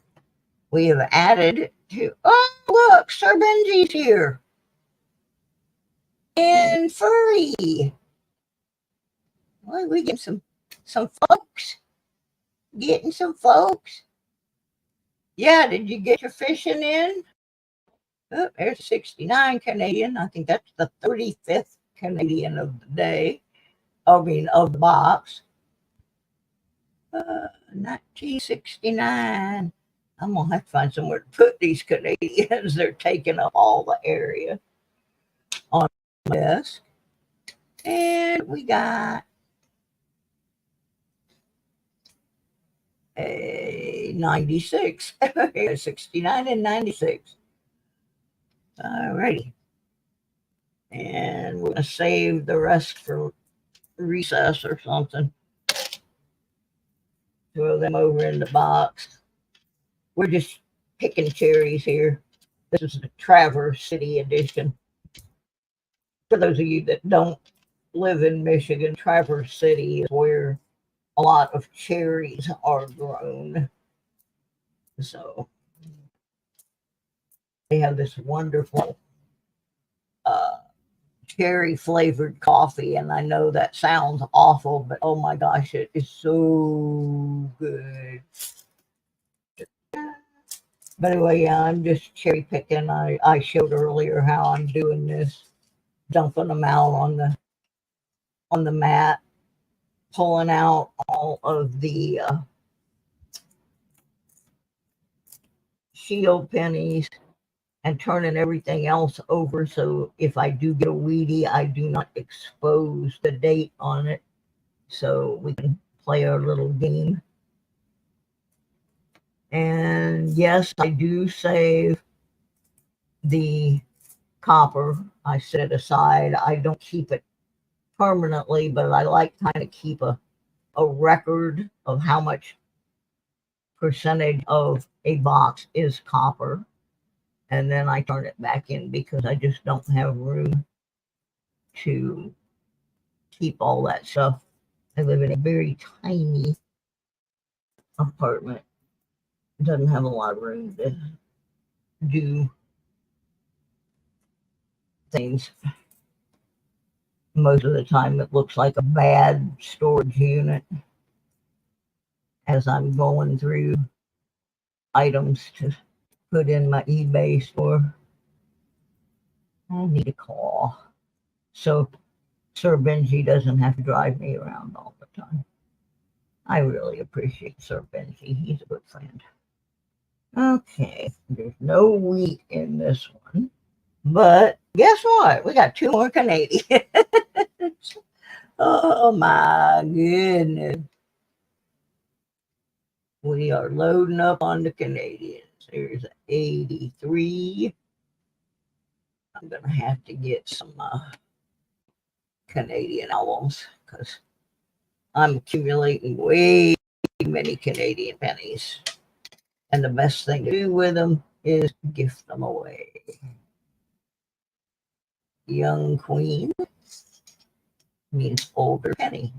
we have added to. Oh, look, Sir Benji's here. And Furry. Well, we get some folks. Getting some folks. Yeah, did you get your fishing in? Oh, there's 69 Canadian. I think that's the 35th Canadian of the day. I mean, of the box. 1969. I'm going to have to find somewhere to put these Canadians. They're taking up all the area on my desk. And we got a 96. 69 and 96. All righty. And we're going to save the rest for recess or something. Throw them over in the box. We're just picking cherries here. This is the Traverse City edition. For those of you that don't live in Michigan, Traverse City is where a lot of cherries are grown. So they have this wonderful cherry flavored coffee, and I know that sounds awful, but oh my gosh, it is so good. But anyway, yeah, I'm just cherry picking. I showed earlier how I'm doing this, dumping them out on the mat, pulling out all of the shield pennies and turning everything else over. So if I do get a Wheatie, I do not expose the date on it. So we can play our little game. And yes, I do save the copper. I set it aside. I don't keep it permanently, but I like kind of keep a record of how much percentage of a box is copper. And then I turn it back in because I just don't have room to keep all that stuff. I live in a very tiny apartment. It doesn't have a lot of room to do things. Most of the time it looks like a bad storage unit as I'm going through items to put in my eBay store. I need a call. So Sir Benji doesn't have to drive me around all the time. I really appreciate Sir Benji. He's a good friend. Okay, there's no wheat in this one. But guess what? We got 2 more Canadians. Oh my goodness. We are loading up on the Canadians. There's 83. I'm going to have to get some Canadian albums because I'm accumulating way too many Canadian pennies. And the best thing to do with them is gift them away. Young Queen means older penny.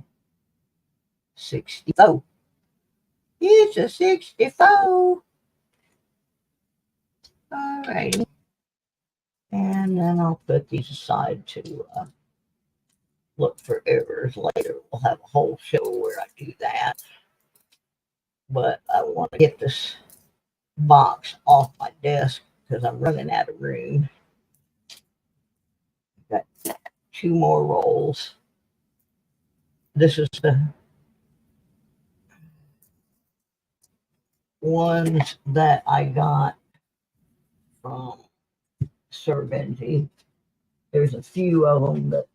64. It's a 64. All righty. And then I'll put these aside to look for errors later. We'll have a whole show where I do that. But I want to get this box off my desk because I'm running out of room. Got 2 more rolls. This is the ones that I got from Sir Benji. There's a few of them that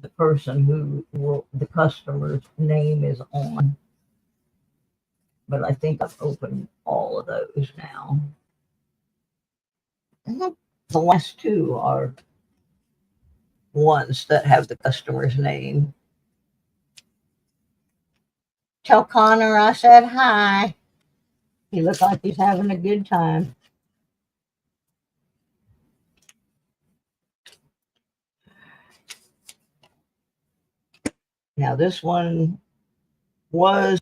the person the customer's name is on. But I think I've opened all of those now. And the last 2 are ones that have the customer's name. Tell Connor I said hi. He looks like he's having a good time. Now this one was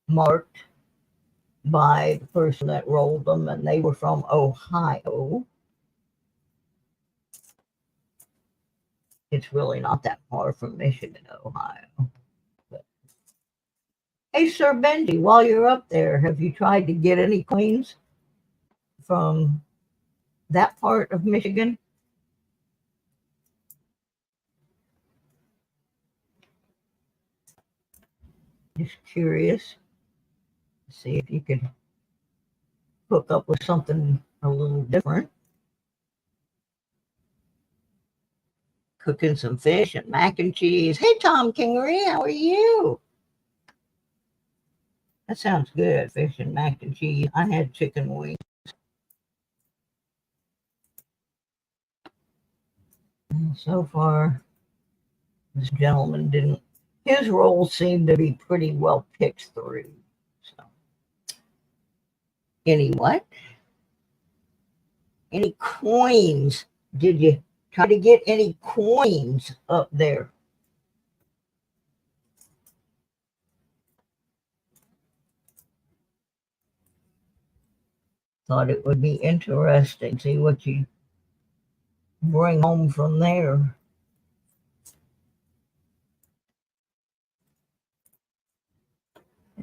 marked by the person that rolled them, and they were from Ohio. It's really not that far from Michigan, Ohio. But, hey, Sir Benji, while you're up there, have you tried to get any coins from that part of Michigan? Just curious. See if you could hook up with something a little different. Cooking some fish and mac and cheese. Hey, Tom Kingery, how are you? That sounds good, fish and mac and cheese. I had chicken wings. And so far, this gentleman didn't. His rolls seem to be pretty well picked through. So, any what? Any coins? Did you try to get any coins up there? Thought it would be interesting. See what you bring home from there.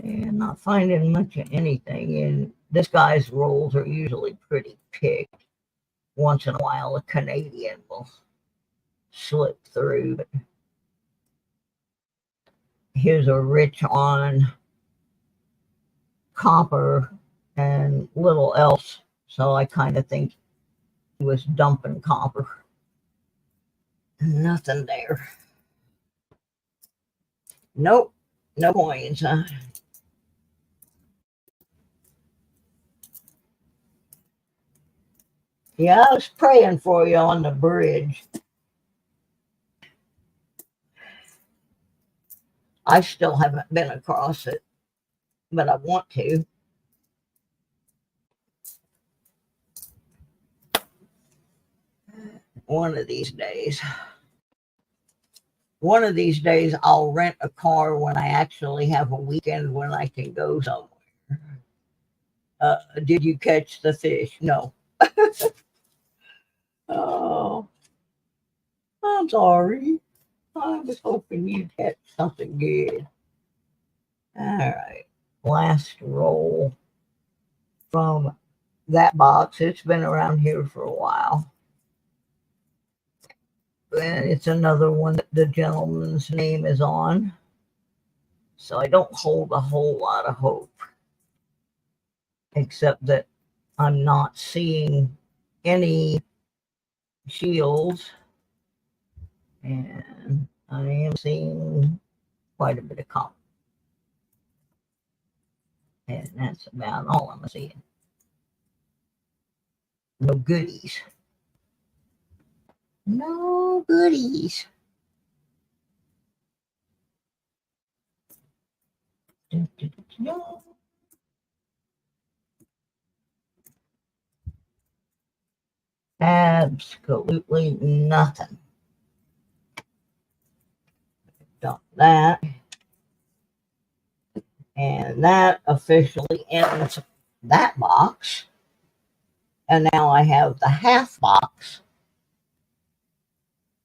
And not finding much of anything. And this guy's rolls are usually pretty picked. Once in a while, a Canadian will slip through, but his are rich on copper and little else. So I kind of think he was dumping copper. Nothing there. Nope, no coins, huh? Yeah, I was praying for you on the bridge. I still haven't been across it, but I want to. One of these days. One of these days, I'll rent a car when I actually have a weekend when I can go somewhere. Did you catch the fish? No. Oh, I'm sorry. I was hoping you'd catch something good. All right. Last roll from that box. It's been around here for a while. And it's another one that the gentleman's name is on. So I don't hold a whole lot of hope. Except that I'm not seeing any shields. And I am seeing quite a bit of copper. And that's about all I'm seeing. No goodies. No goodies. Absolutely nothing. Dump that. And that officially ends that box. And now I have the half box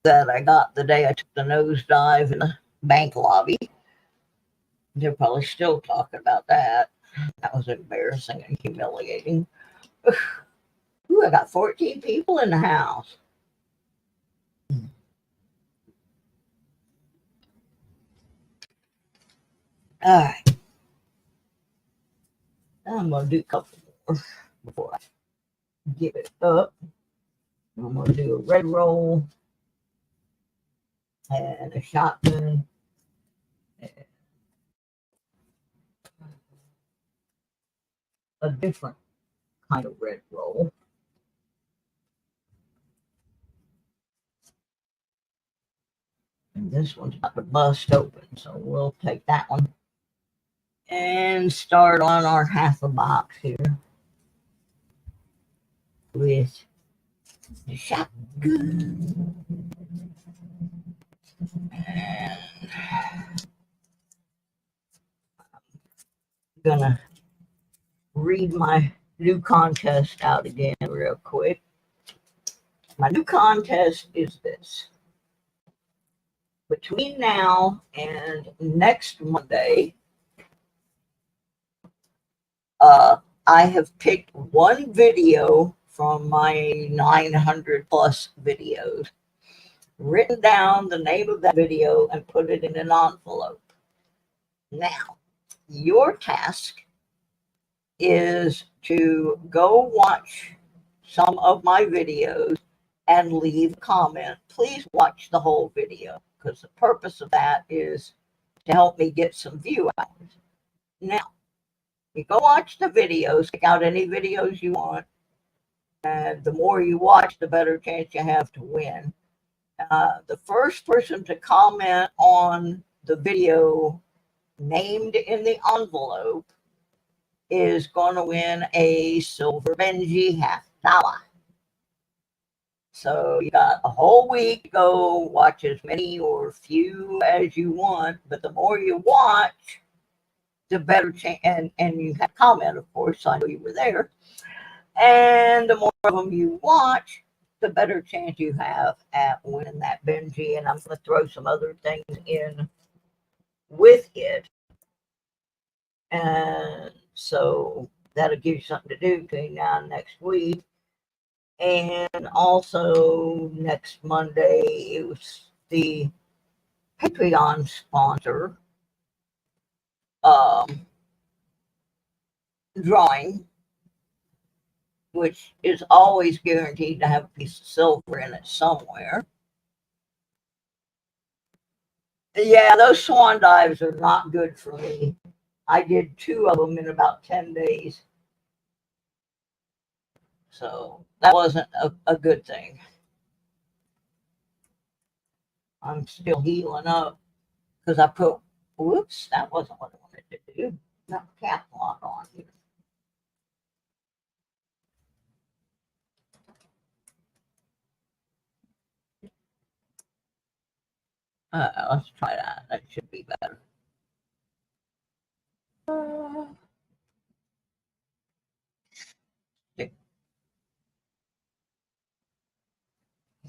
that I got the day I took the nosedive in the bank lobby. They're probably still talking about that. That was embarrassing and humiliating. Ooh, I got 14 people in the house. All right. I'm going to do a couple more before I give it up. I'm going to do a red roll and a shotgun. A different kind of red roll. And this one's about to bust open, so we'll take that one and start on our half a box here with the shotgun. And read my new contest out again real quick. My new contest is this. Between now and next Monday, I have picked one video from my 900 plus videos, written down the name of that video, and put it in an envelope. Now, your task is to go watch some of my videos and leave a comment. Please watch the whole video, because the purpose of that is to help me get some view hours. Now, you go watch the videos, pick out any videos you want, and the more you watch, the better chance you have to win. The first person to comment on the video named in the envelope is going to win a silver Benji $50. So you got a whole week to go watch as many or few as you want, but the more you watch, the better chance, and you have comment, of course, I know you were there, and the more of them you watch, the better chance you have at winning that Benji. And I'm going to throw some other things in with it, and so that'll give you something to do between now and next week. And also next Monday, it was the Patreon sponsor drawing, which is always guaranteed to have a piece of silver in it somewhere. Yeah, those swan dives are not good for me. I did 2 of them in about 10 days. So that wasn't a good thing. I'm still healing up because I put, whoops, that wasn't what I wanted to do. Not cap lock on here. Let's try that. That should be better.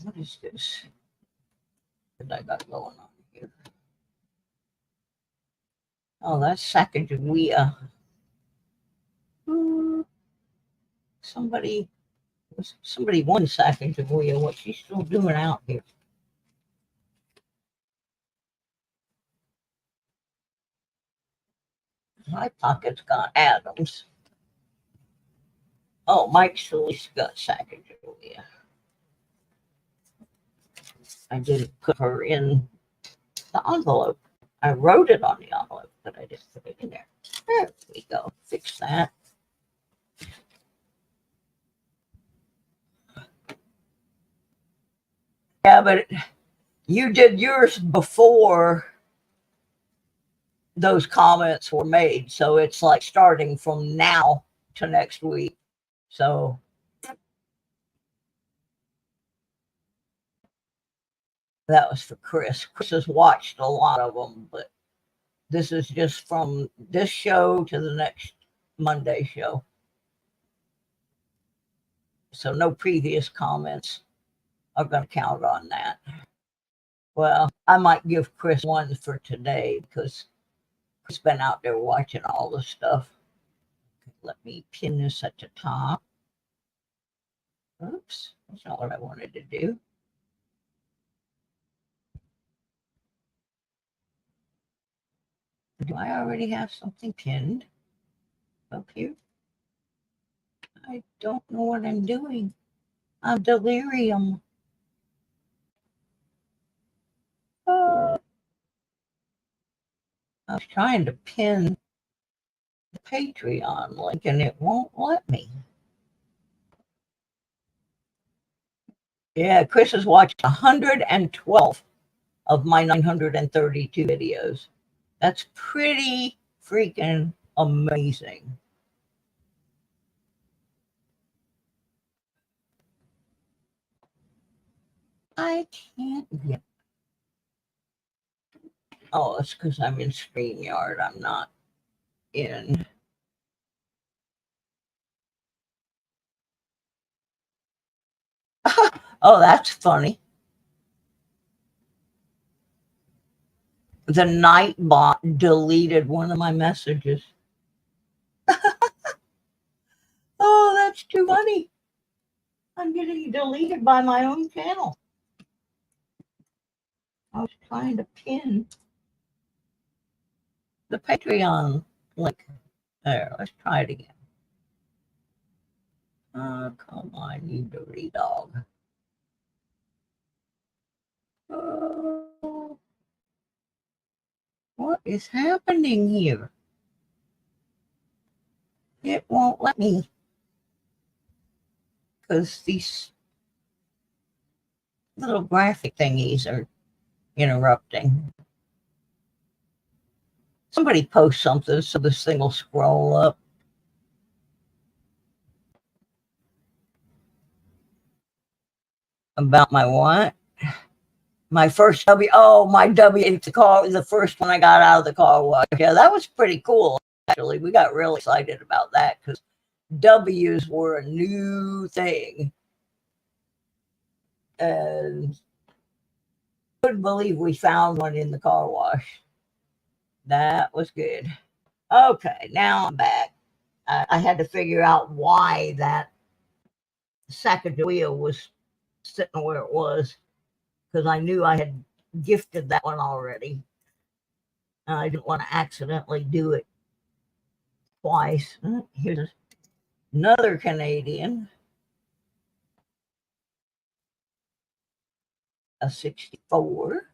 What is this that I got going on here? Oh, that's Sacagawea. Somebody won Sacagawea. What's she still doing out here? My pocket's got Adams. Oh, Mike Sully's got Sacagawea. I didn't put her in the envelope. I wrote it on the envelope, but I didn't put it in there. There we go. Fix that. Yeah, but you did yours before those comments were made. So it's like starting from now to next week. So that was for Chris. Chris has watched a lot of them, but this is just from this show to the next Monday show. So no previous comments are going to count on that. Well, I might give Chris one for today because Chris has been out there watching all the stuff. Let me pin this at the top. Oops, that's not what I wanted to do. Do I already have something pinned up here? I don't know what I'm doing. I'm delirium. I was trying to pin the Patreon link and it won't let me. Yeah, Chris has watched 112 of my 932 videos. That's pretty freaking amazing. I can't get. Oh, it's because I'm in StreamYard. I'm not in Oh, that's funny. The Nightbot deleted one of my messages. Oh, that's too funny. I'm getting deleted by my own channel. I was trying to pin the Patreon link. There, let's try it again. Oh, come on, you dirty dog. Oh, what is happening here? It won't let me. Because these little graphic thingies are interrupting. Somebody post something so this thing will scroll up. About my what? My first W. Oh, my W. The car. The first one I got out of the car wash. Yeah, that was pretty cool. Actually, we got real excited about that because W's were a new thing, and couldn't believe we found one in the car wash. That was good. Okay, now I'm back. I had to figure out why that Sacagawea was sitting where it was, because I knew I had gifted that one already. And I didn't want to accidentally do it twice. Here's another Canadian, a 64.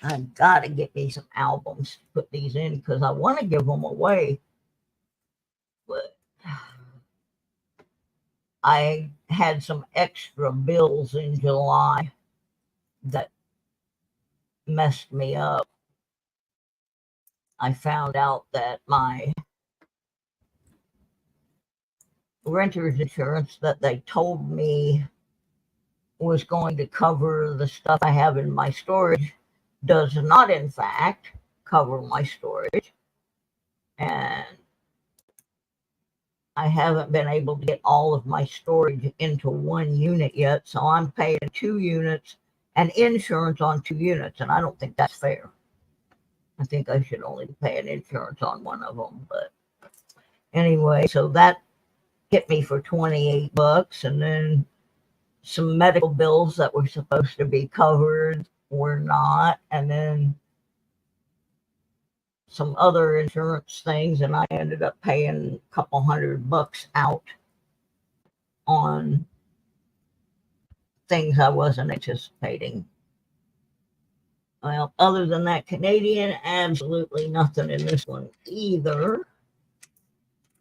I've got to get me some albums to put these in because I want to give them away. But I had some extra bills in July that messed me up. I found out that my renter's insurance that they told me was going to cover the stuff I have in my storage does not, in fact, cover my storage. And I haven't been able to get all of my storage into one unit yet. So I'm paying 2 units and insurance on 2 units. And I don't think that's fair. I think I should only be paying insurance on one of them. But anyway, so that hit me for $28. And then some medical bills that were supposed to be covered were not. And then some other insurance things, and I ended up paying a couple $100 out on things I wasn't anticipating. Well, other than that Canadian, absolutely nothing in this one either.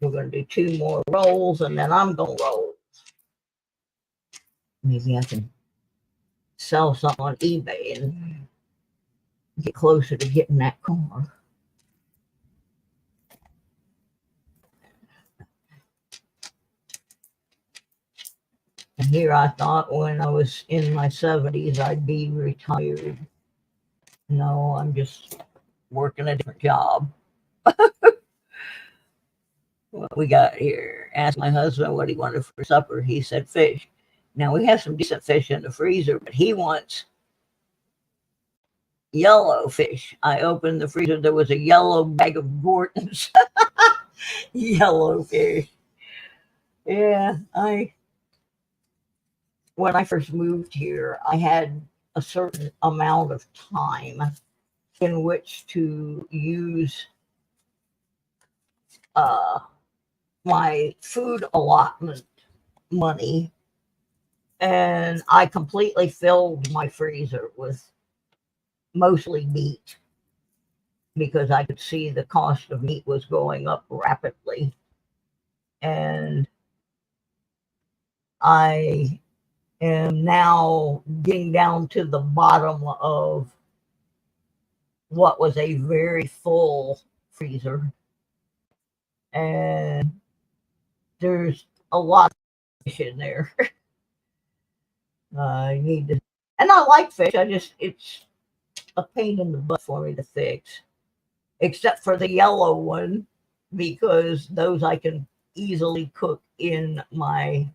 We're going to do 2 more rolls, and then I'm going to roll. Maybe I can sell something on eBay and get closer to getting that car. And here I thought when I was in my 70s, I'd be retired. No, I'm just working a different job. What we got here? Asked my husband what he wanted for supper. He said fish. Now, we have some decent fish in the freezer, but he wants yellow fish. I opened the freezer. There was a yellow bag of Gortons. Yellow fish. Yeah, when I first moved here, I had a certain amount of time in which to use my food allotment money, and I completely filled my freezer with mostly meat because I could see the cost of meat was going up rapidly. And I am now getting down to the bottom of what was a very full freezer. And there's a lot of fish in there. I need to, and I like fish. It's a pain in the butt for me to fix, except for the yellow one, because those I can easily cook in my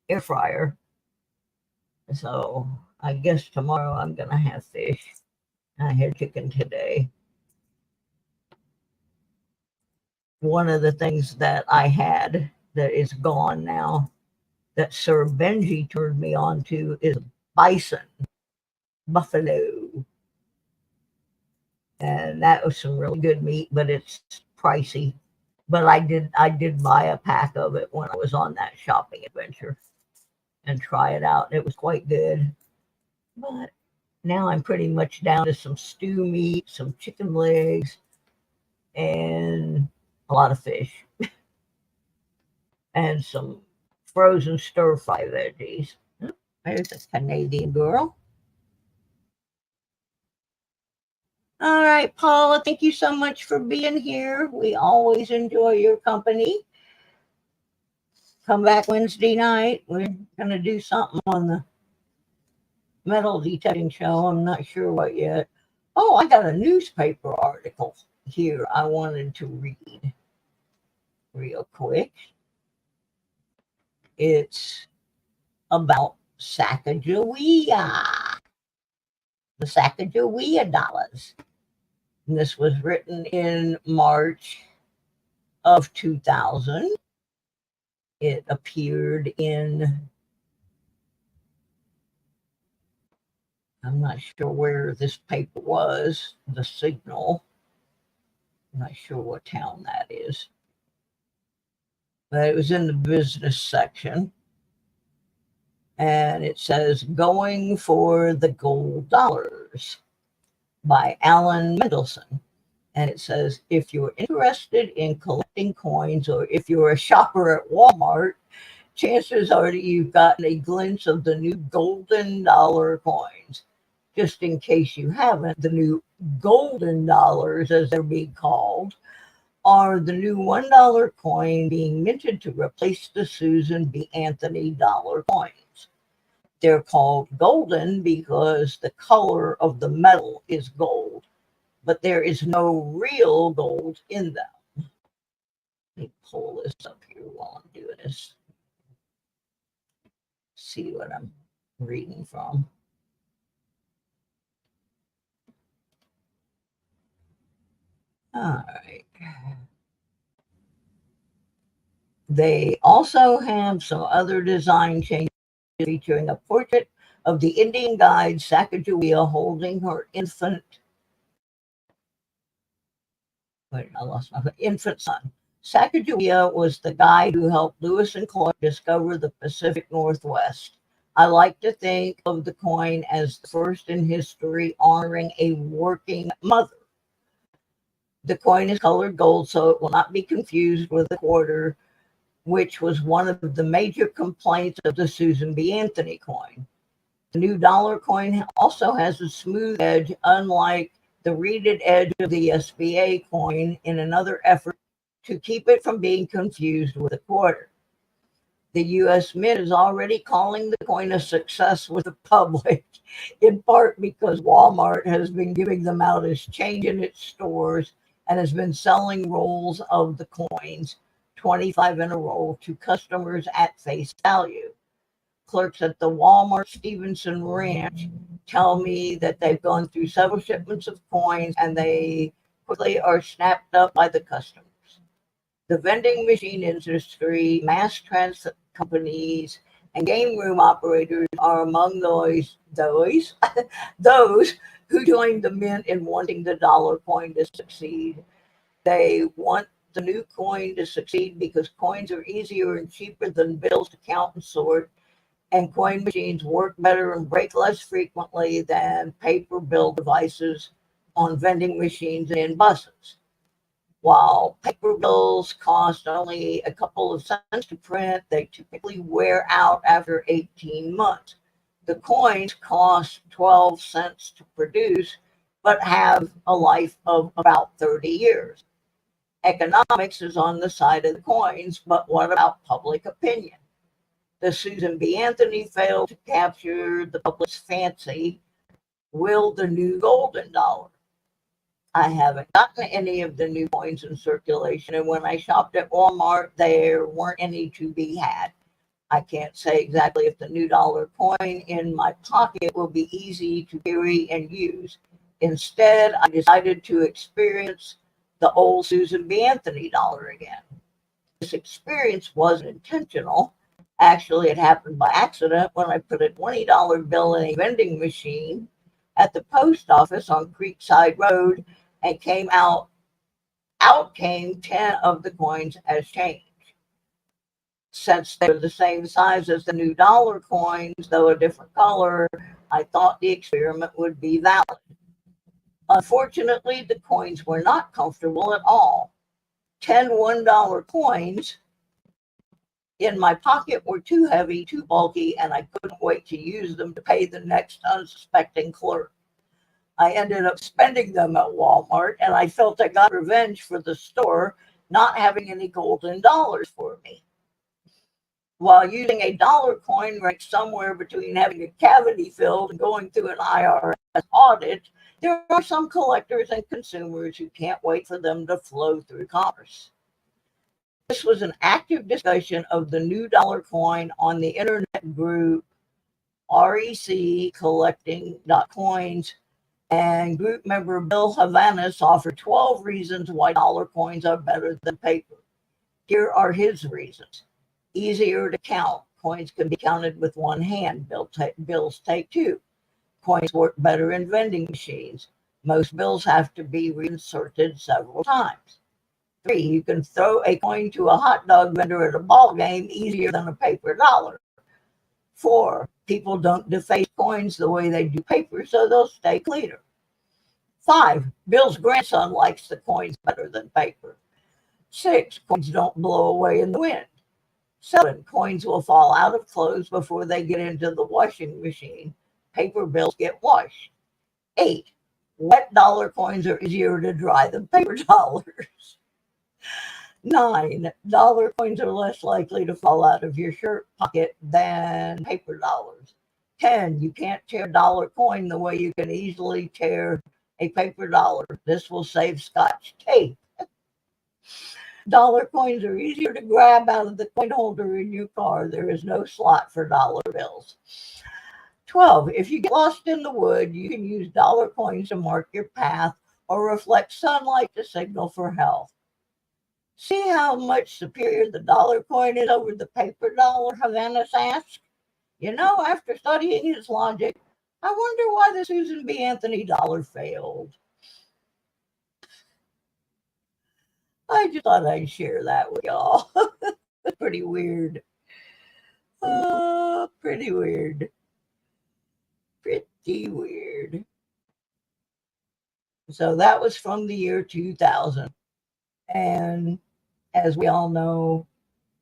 air fryer. So I guess tomorrow I'm going to have fish. I had chicken today. One of the things that I had that is gone now that Sir Benji turned me on to is bison, buffalo. And that was some really good meat, but it's pricey. But I did buy a pack of it when I was on that shopping adventure and try it out. It was quite good. But now I'm pretty much down to some stew meat, some chicken legs, and a lot of fish and some frozen stir fry veggies. There's a Canadian girl. All right, Paula, thank you so much for being here. We always enjoy your company. Come back Wednesday night. We're going to do something on the metal detecting show. I'm not sure what yet. Oh, I got a newspaper article here I wanted to read real quick. It's about Sacagawea, the Sacagawea dollars. And this was written in March of 2000. It appeared in, I'm not sure where this paper was, the Signal. I'm not sure what town that is. But it was in the business section. And it says, Going for the Gold Dollars by Alan Mendelson. And it says, if you're interested in collecting coins or if you're a shopper at Walmart, chances are that you've gotten a glimpse of the new golden dollar coins. Just in case you haven't, the new golden dollars, as they're being called, are the new $1 coin being minted to replace the Susan B. Anthony dollar coins. They're called golden because the color of the metal is gold, but there is no real gold in them. Let me pull this up here while I'm doing this. See what I'm reading from. All right. They also have some other design changes featuring a portrait of the Indian guide Sacagawea holding her infant. Wait, I lost my infant son. Sacagawea was the guide who helped Lewis and Clark discover the Pacific Northwest. I like to think of the coin as the first in history honoring a working mother. The coin is colored gold, so it will not be confused with a quarter, which was one of the major complaints of the Susan B. Anthony coin. The new dollar coin also has a smooth edge, unlike the reeded edge of the SBA coin, in another effort to keep it from being confused with a quarter. The U.S. Mint is already calling the coin a success with the public, in part because Walmart has been giving them out as change in its stores and has been selling rolls of the coins, 25 in a roll, to customers at face value. Clerks at the Walmart Stevenson Ranch tell me that they've gone through several shipments of coins and they quickly are snapped up by the customers. The vending machine industry, mass transit companies, and game room operators are among those who joined the mint in wanting the dollar coin to succeed. They want the new coin to succeed because coins are easier and cheaper than bills to count and sort, and coin machines work better and break less frequently than paper bill devices on vending machines and in buses. While paper bills cost only a couple of cents to print, they typically wear out after 18 months. The coins cost 12 cents to produce, but have a life of about 30 years. Economics is on the side of the coins, but what about public opinion? The Susan B. Anthony failed to capture the public's fancy. Will the new golden dollar? I haven't gotten any of the new coins in circulation, and when I shopped at Walmart, there weren't any to be had. I can't say exactly if the new dollar coin in my pocket will be easy to carry and use. Instead, I decided to experience the old Susan B. Anthony dollar again. This experience wasn't intentional. Actually, it happened by accident when I put a $20 bill in a vending machine at the post office on Creekside Road and out came 10 of the coins as change. Since they're the same size as the new dollar coins, though a different color, I thought the experiment would be valid. Unfortunately, the coins were not comfortable at all. 10 $1 coins in my pocket were too heavy, too bulky, and I couldn't wait to use them to pay the next unsuspecting clerk. I ended up spending them at Walmart, and I felt I got revenge for the store not having any golden dollars for me. While using a dollar coin ranks somewhere between having a cavity filled and going through an IRS audit, there are some collectors and consumers who can't wait for them to flow through commerce. This was an active discussion of the new dollar coin on the internet group REC Collecting.Coins, and group member Bill Havanas offered 12 reasons why dollar coins are better than paper. Here are his reasons. Easier to count. Coins can be counted with one hand. Bills take two. Coins work better in vending machines. Most bills have to be reinserted several times. 3, you can throw a coin to a hot dog vendor at a ball game easier than a paper dollar. 4, people don't deface coins the way they do paper, so they'll stay cleaner. 5, Bill's grandson likes the coins better than paper. 6, coins don't blow away in the wind. 7, coins will fall out of clothes before they get into the washing machine. Paper bills get washed. 8, wet dollar coins are easier to dry than paper dollars. 9, dollar coins are less likely to fall out of your shirt pocket than paper dollars. 10, you can't tear a dollar coin the way you can easily tear a paper dollar. This will save Scotch tape. Dollar coins are easier to grab out of the coin holder in your car. There is no slot for dollar bills. 12, if you get lost in the wood, you can use dollar coins to mark your path or reflect sunlight to signal for help. See how much superior the dollar coin is over the paper dollar, Havanas asked. You know, after studying his logic, I wonder why the Susan B. Anthony dollar failed. I just thought I'd share that with y'all. Pretty weird. Pretty weird. Pretty weird. So that was from the year 2000. And as we all know,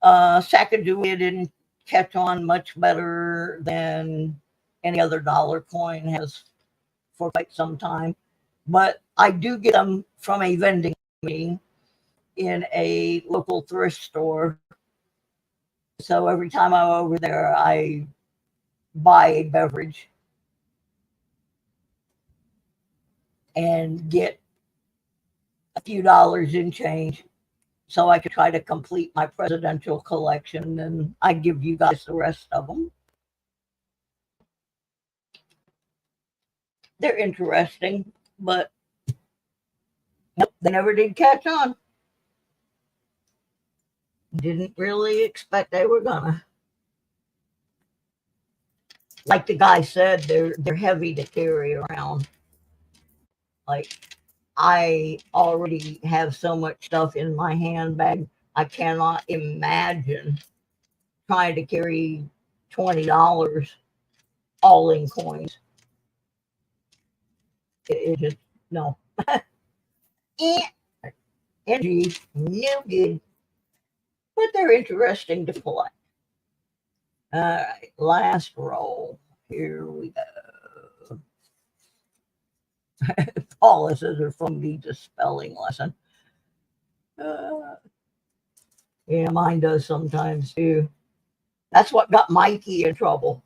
Sacagawea didn't catch on much better than any other dollar coin has for quite some time. But I do get them from a vending machine in a local thrift store. So every time I'm over there, I buy a beverage and get a few dollars in change so I could try to complete my presidential collection, and I give you guys the rest of them. They're interesting, but nope, they never did catch on. Didn't really expect they were gonna. Like the guy said, they're heavy to carry around. Like, I already have so much stuff in my handbag, I cannot imagine trying to carry $20 all in coins. It just, no. Energy, no good. But they're interesting to collect. All right, last roll. Here we go. Paula says they're from the spelling lesson. Yeah, mine does sometimes too. That's what got Mikey in trouble.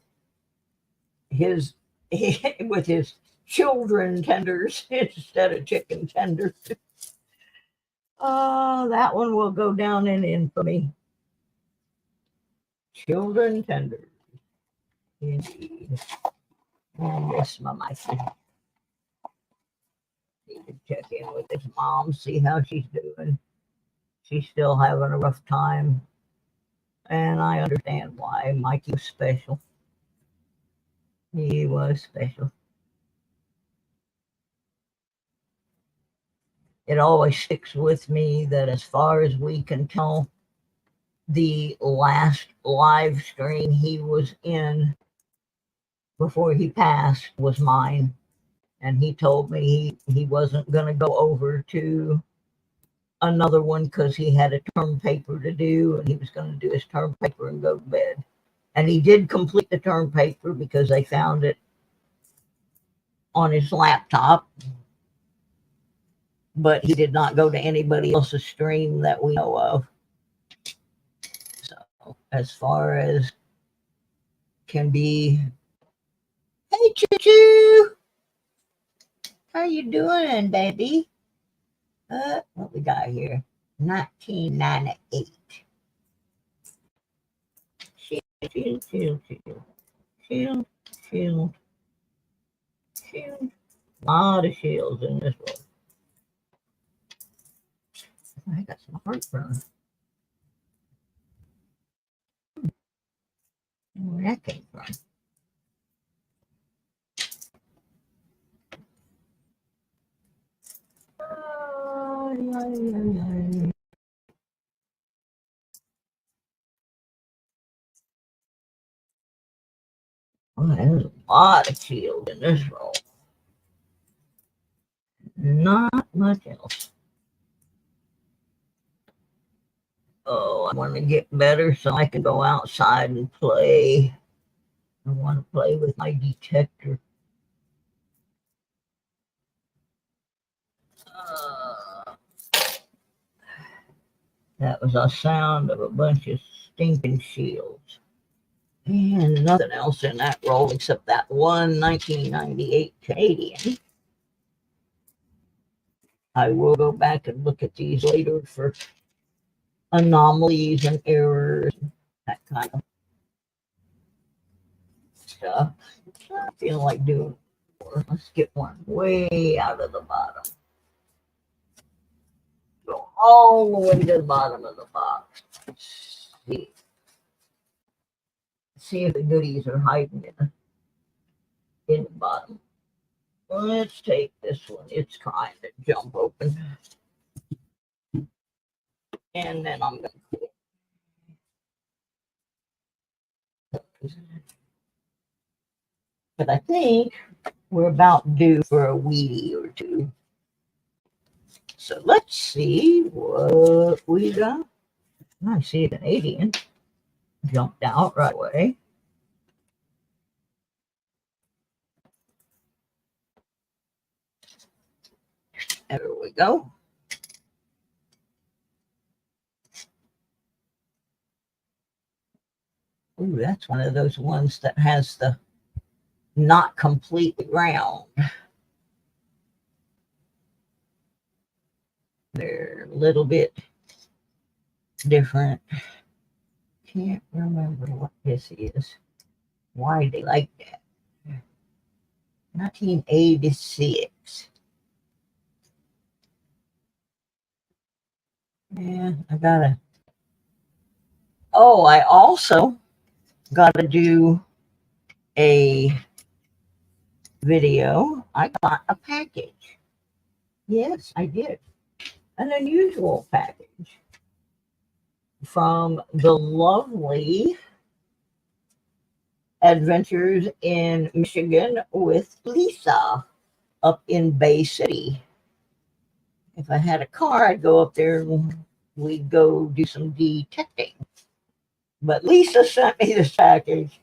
With his children tenders instead of chicken tenders. That one will go down in infamy. Children tender. Indeed. And yes, my mic. Need to check in with his mom, see how she's doing. She's still having a rough time. And I understand why. Mikey was special. He was special. It always sticks with me that as far as we can tell, the last live stream he was in before he passed was mine. And he told me he wasn't going to go over to another one because he had a term paper to do, and he was going to do his term paper and go to bed. And he did complete the term paper because they found it on his laptop. But he did not go to anybody else's stream that we know of. So as far as can be, hey Choo Choo, how you doing, baby? What we got here? 1998. Shield. A lot of shields in this world. I got some heartburn. Where that came from? Oh, there's a lot of shield in this roll. Not much else. Oh, I want to get better so I can go outside and play. I want to play with my detector. That was a sound of a bunch of stinking shields. And nothing else in that roll except that one 1998 Canadian. I will go back and look at these later for anomalies and errors, that kind of stuff. I feel like doing more. Let's get one way out of the bottom. Go all the way to the bottom of the box. See if the goodies are hiding in the bottom. Let's take this one. It's trying to jump open. And then I'm going to quit. But I think we're about due for a Wheatie or two. So let's see what we got. I see a Canadian. Jumped out right away. There we go. Ooh, that's one of those ones that has the not completely round. They're a little bit different. Can't remember what this is. Why they like that. 1986. Yeah, I gotta. Oh, I also gotta do a video. I got a package. Yes, I did. An unusual package from the lovely Adventures in Michigan with Lisa up in Bay City. If I had a car, I'd go up there and we'd go do some detecting. But Lisa sent me this package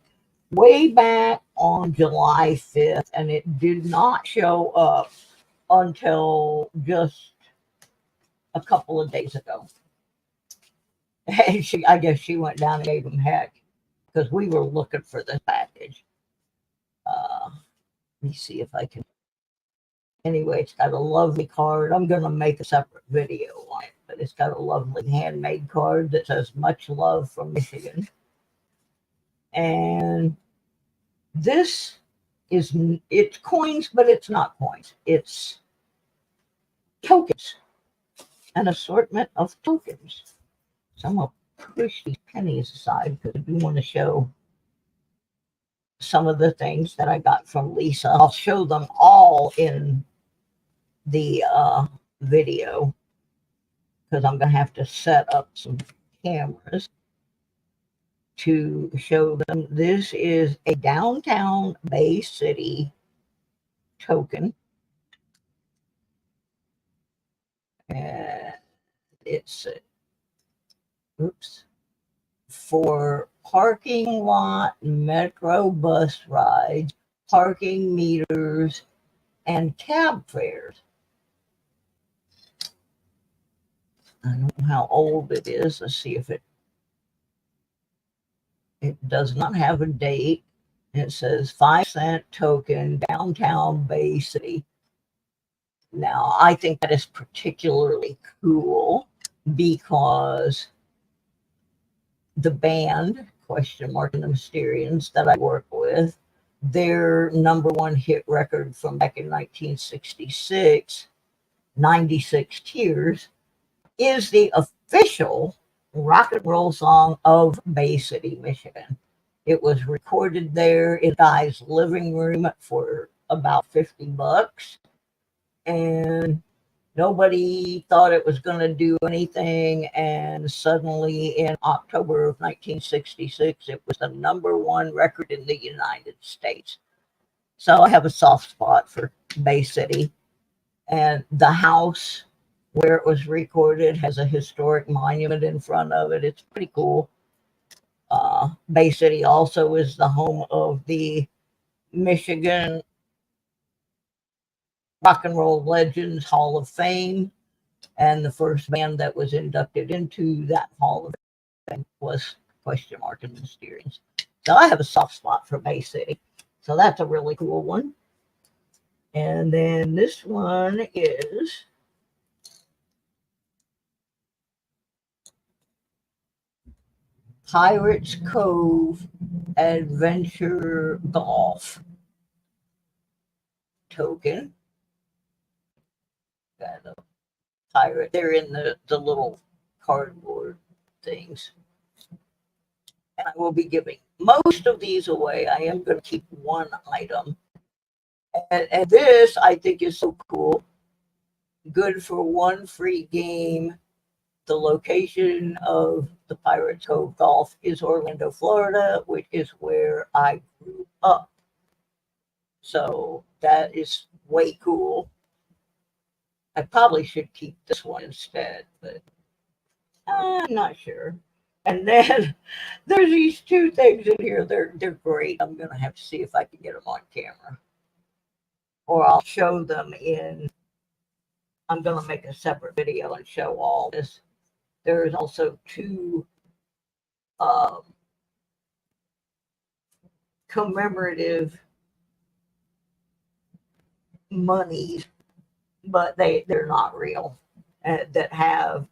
way back on July 5th, and it did not show up until just a couple of days ago. And I guess she went down and gave them heck because we were looking for this package. Let me see if I can. Anyway, it's got a lovely card. I'm going to make a separate video on it, but it's got a lovely handmade card that says much love from Michigan. And this is, it's coins, but it's not coins. It's tokens, an assortment of tokens. So I'm going to push these pennies aside because I do want to show some of the things that I got from Lisa. I'll show them all in the video because I'm going to have to set up some cameras to show them. This is a downtown Bay City token. And it's, oops, for parking lot, metro bus rides, parking meters, and cab fares. I don't know how old it is. Let's see if it does not have a date. It says 5-cent token, downtown Bay City. Now, I think that is particularly cool because the band, question mark, and the Mysterians that I work with, their #1 hit record from back in 1966, 96 Tears, is the official rock and roll song of Bay City, Michigan. It was recorded there in Guy's living room for about $50, and nobody thought it was going to do anything. And suddenly in October of 1966, it was the #1 record in the United States. So I have a soft spot for Bay City. And the house where it was recorded has a historic monument in front of it. It's pretty cool. Bay City also is the home of the Michigan Rock and Roll Legends Hall of Fame. And the first band that was inducted into that Hall of Fame was question mark and Mysterians. So I have a soft spot for Bay City. So that's a really cool one. And then this one is Pirates Cove Adventure Golf token. Got a pirate. They're in the little cardboard things. And I will be giving most of these away. I am going to keep one item. And this, I think, is so cool. Good for one free game. The location of the Pirates Cove Golf is Orlando, Florida, which is where I grew up. So that is way cool. I probably should keep this one instead, but I'm not sure. And then there's these two things in here. They're great. I'm going to have to see if I can get them on camera. Or I'll show them in, I'm going to make a separate video and show all this. There's also two commemorative monies, but they're not real, that have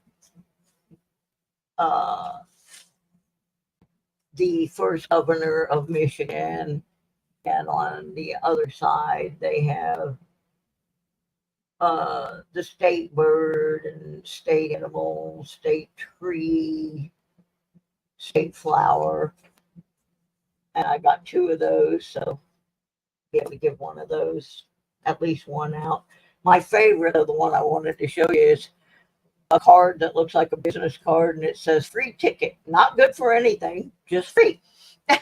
the first governor of Michigan, and on the other side they have the state bird and state animal, state tree, state flower. And I got two of those, so yeah, we give one of those, at least one out. My favorite of the one I wanted to show you is a card that looks like a business card, and it says free ticket. Not good for anything, just free. And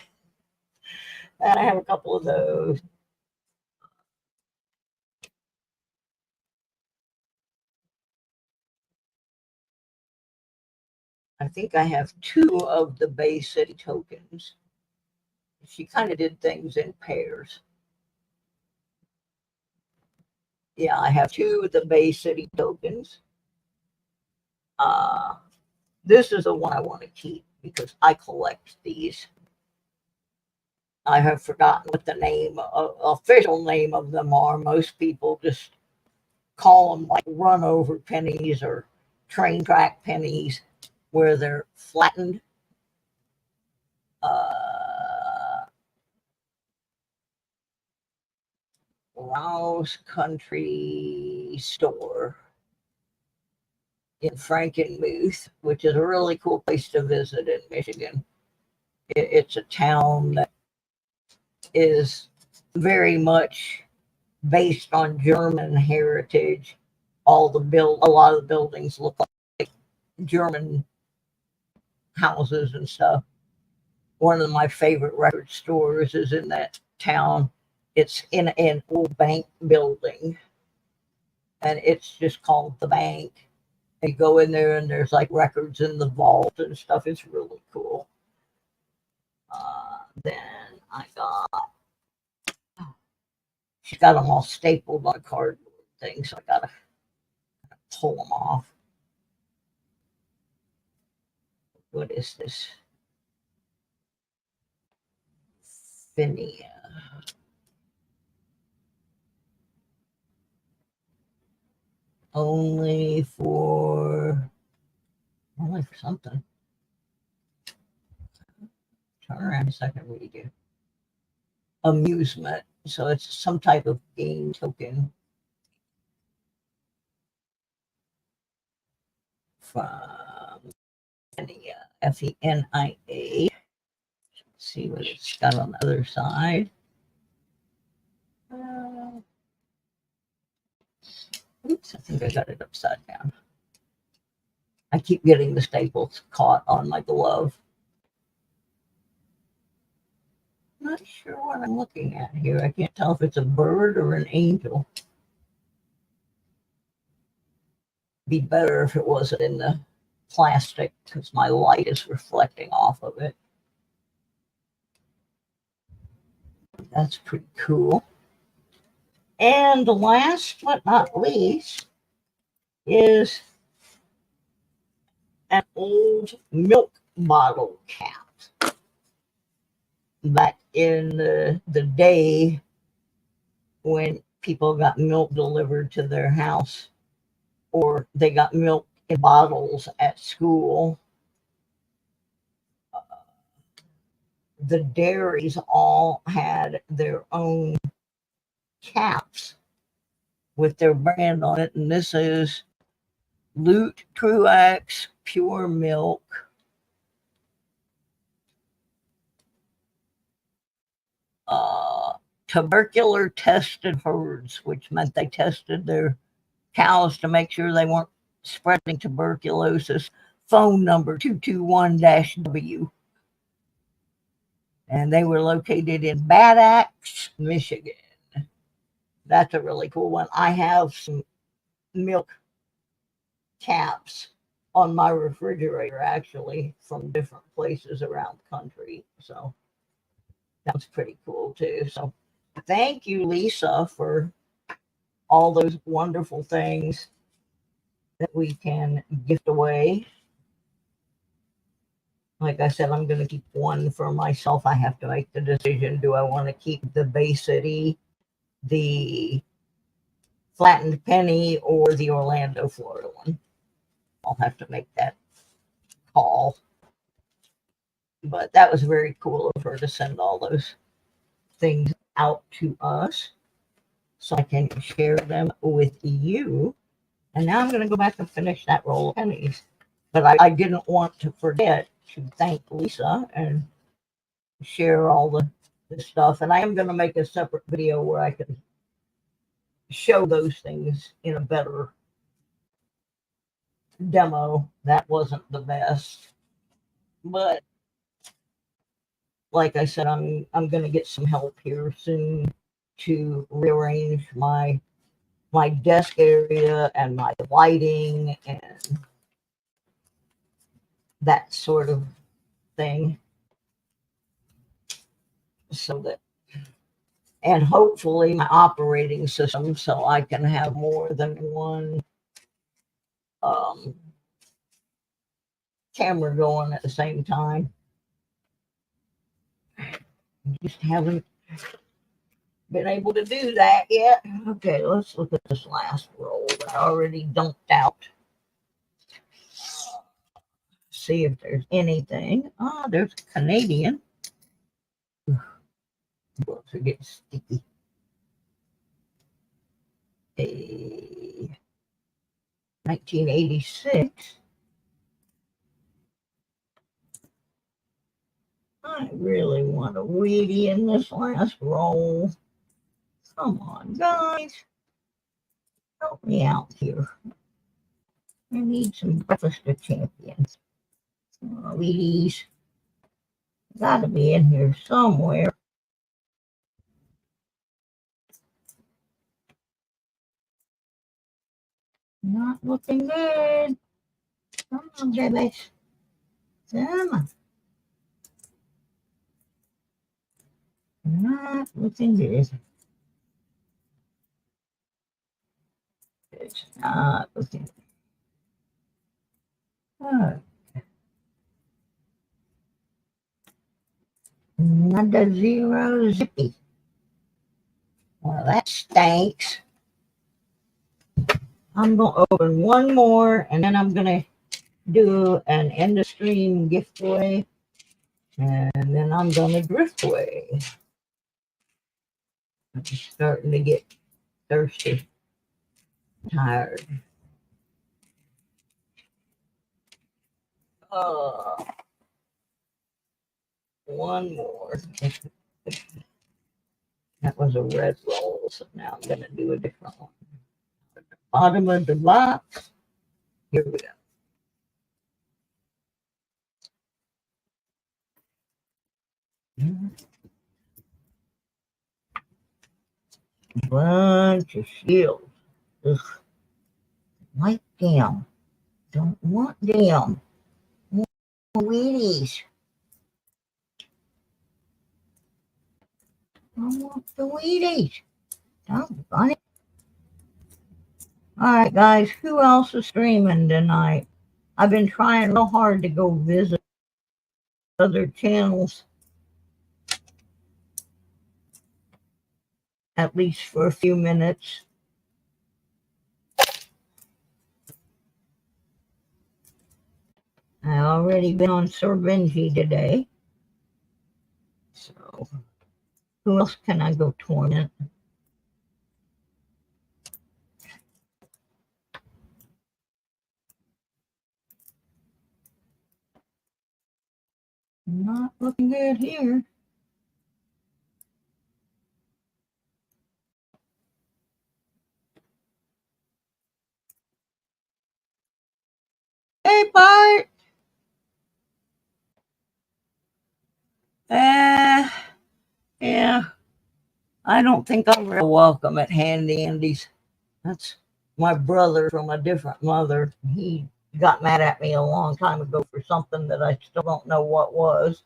I have a couple of those. I think I have two of the Bay City tokens. She kind of did things in pairs. Yeah, I have two of the Bay City tokens. This is the one I want to keep because I collect these. I have forgotten what the name, official name of them are. Most people just call them like run over pennies or train track pennies, where they're flattened. Rouse Country Store in Frankenmuth, which is a really cool place to visit in Michigan. It's a town that is very much based on German heritage. A lot of the buildings look like German houses and stuff. One of my favorite record stores is in that town. It's in an old bank building, and it's just called the Bank. You go in there, and there's like records in the vault and stuff. It's really cool. Then I got, she's got them all stapled on a cardboard thing, so I gotta pull them off. What is this? Pennies. Only for something. Turn around a second, what do you do? Amusement. So it's some type of game token from Fenia, Fenia. Let's see what it's got on the other side. Oops, I think I got it upside down. I keep getting the staples caught on my glove. Not sure what I'm looking at here. I can't tell if it's a bird or an angel. Be better if it wasn't in the plastic because my light is reflecting off of it. That's pretty cool. And last but not least is an old milk bottle cap. Back in the day when people got milk delivered to their house, or they got milk in bottles at school, the dairies all had their own caps with their brand on it. And this is Loot Truax Pure Milk. Tubercular tested herds, which meant they tested their cows to make sure they weren't spreading tuberculosis. Phone number 221-W. And they were located in Bad Axe, Michigan. That's a really cool one. I have some milk caps on my refrigerator, actually, from different places around the country. So that's pretty cool, too. So thank you, Lisa, for all those wonderful things that we can gift away. Like I said, I'm going to keep one for myself. I have to make the decision. Do I want to keep the Bay City, the flattened penny, or the Orlando, Florida one? I'll have to make that call. But that was very cool of her to send all those things out to us so I can share them with you. And now I'm going to go back and finish that roll of pennies. But I didn't want to forget to thank Lisa and share all the stuff. And I am going to make a separate video where I can show those things in a better demo. That wasn't the best. But like I said, I'm going to get some help here soon to rearrange my desk area and my lighting and that sort of thing, so that, and hopefully my operating system, so I can have more than one camera going at the same time. Just haven't been able to do that yet. Okay, let's look at this last roll that I already dumped out. See if there's anything. There's Canadian. Books are getting sticky. a 1986. I really want a Wheatie in this last roll. Come on, guys. Help me out here. I need some breakfast of champions. Wheaties. Gotta be in here somewhere. Not looking good. Come on, babies. Come on. Not looking good. It's not looking good. Another 0 zippy. Well, that stinks. I'm going to open one more, and then I'm going to do an end of stream gift away, and then I'm going to drift away. I'm starting to get thirsty, tired. One more. That was a red roll, so now I'm going to do a different one. At the bottom of the box, here we go. Bunch of shields. Ugh. Like them. Don't want them. More Wheaties. I want the Wheaties. Oh, funny. Alright, guys, who else is streaming tonight? I've been trying real hard to go visit other channels, at least for a few minutes. I already been on Sir Benji today. So, who else can I go torment? Not looking good here. Hey, Bart. Yeah. I don't think I'm real welcome at Handy Andy's. That's my brother from a different mother. He got mad at me a long time ago for something that I still don't know what was.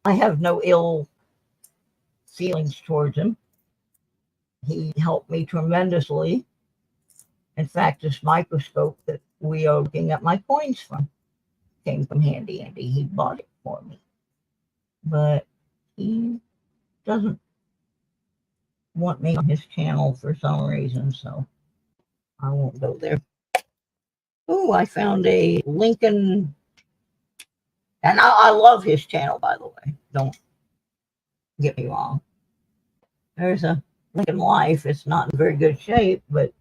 I have no ill feelings towards him. He helped me tremendously. In fact, this microscope that we are looking at my coins from came from Handy Andy. He bought it for me. But he doesn't want me on his channel for some reason, so I won't go there. Oh, I found a Lincoln, and I love his channel, by the way. Don't get me wrong. There's a Lincoln Life. It's not in very good shape, but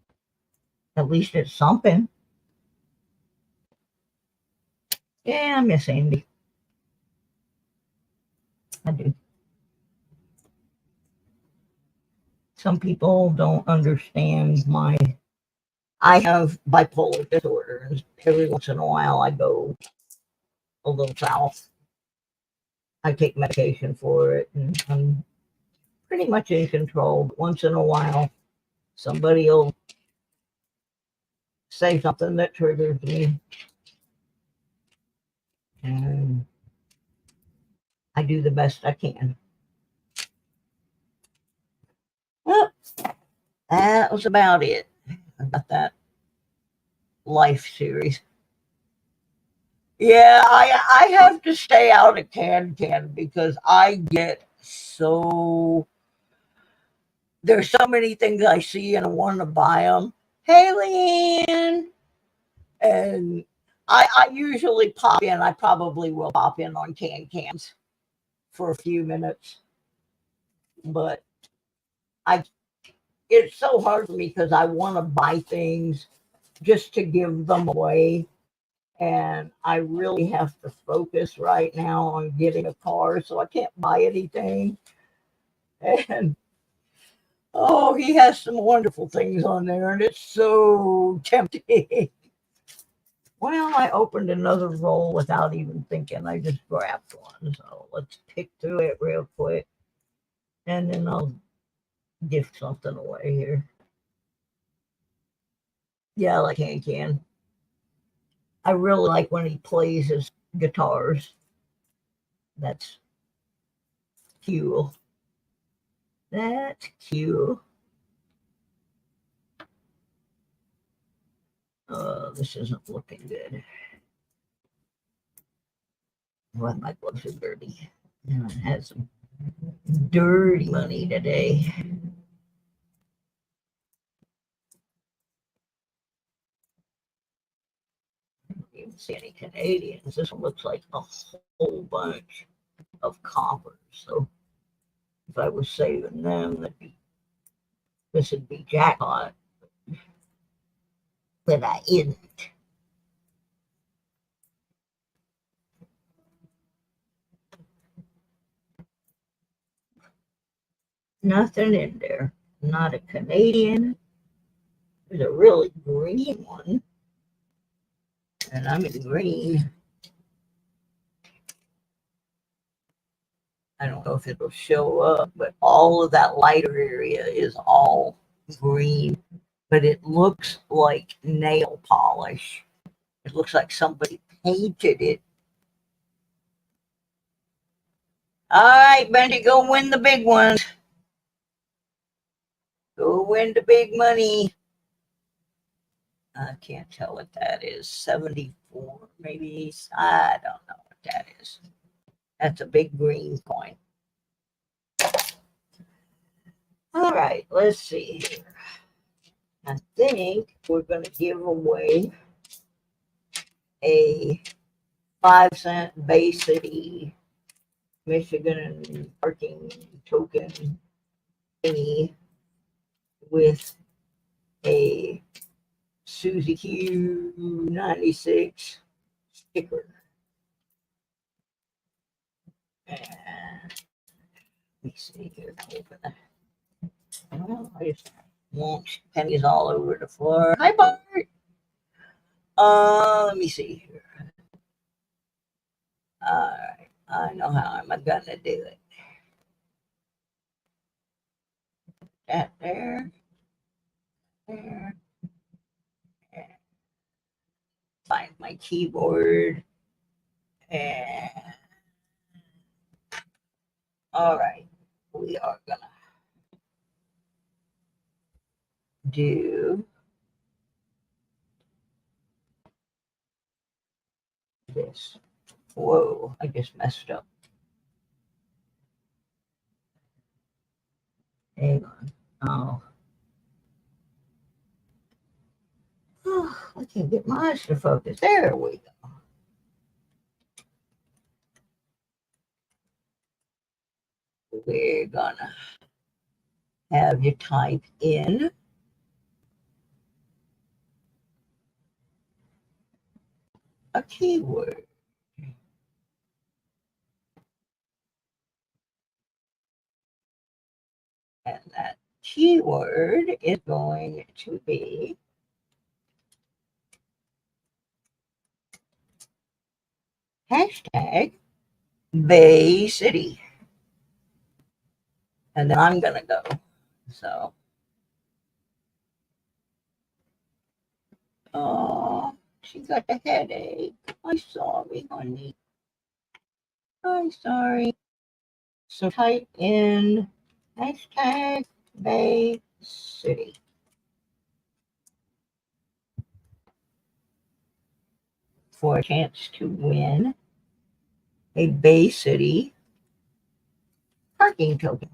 at least it's something. Yeah, I miss Andy. I do. Some people don't understand I have bipolar disorder, and every once in a while I go a little south. I take medication for it, and I'm pretty much in control. But once in a while, somebody will say something that triggers me, and I do the best I can. Well, that was about it. I got that Life series. Yeah, I have to stay out of Can because I get so, there's so many things I see and I want to buy them. Hey, Leanne. And I usually pop in. I probably will pop in on Cans for a few minutes. But it's so hard for me because I want to buy things just to give them away. And I really have to focus right now on getting a car, so I can't buy anything. And oh, he has some wonderful things on there, and it's so tempting. Well, I opened another roll without even thinking. I just grabbed one. So let's pick through it real quick, and then I'll give something away here. Yeah, like can. I really like when he plays his guitars. That's cute. That's cute. This isn't looking good. Well, my gloves are dirty. And I had some dirty money today. I don't even see any Canadians. This one looks like a whole bunch of coppers. So if I was saving them, this would be jackpot. But I isn't. Nothing in there. Not a Canadian. There's a really green one. And I'm in green. I don't know if it'll show up, but all of that lighter area is all green. But it looks like nail polish. It looks like somebody painted it. All right, Benji, go win the big ones. Go win the big money. I can't tell what that is. 74, maybe. I don't know what that is. That's a big green coin. All right, let's see here. I think we're going to give away a 5-cent Bay City, Michigan parking token penny with a Susie Q96 sticker. And let me see here. Open that. Well, I just want pennies all over the floor. Hi, Bart. Let me see here. All right, I know how I'm gonna do it. That there. Find my keyboard. And all right, we are gonna do this. Whoa, I just messed up. Hang on. Oh, I can't get my eyes to focus. There we go. We're gonna have you type in a keyword. And that keyword is going to be hashtag Bay City. And then I'm going to go. So, oh, she got a headache. I'm sorry, honey. I'm sorry. So type in hashtag Bay City. For a chance to win a Bay City parking token.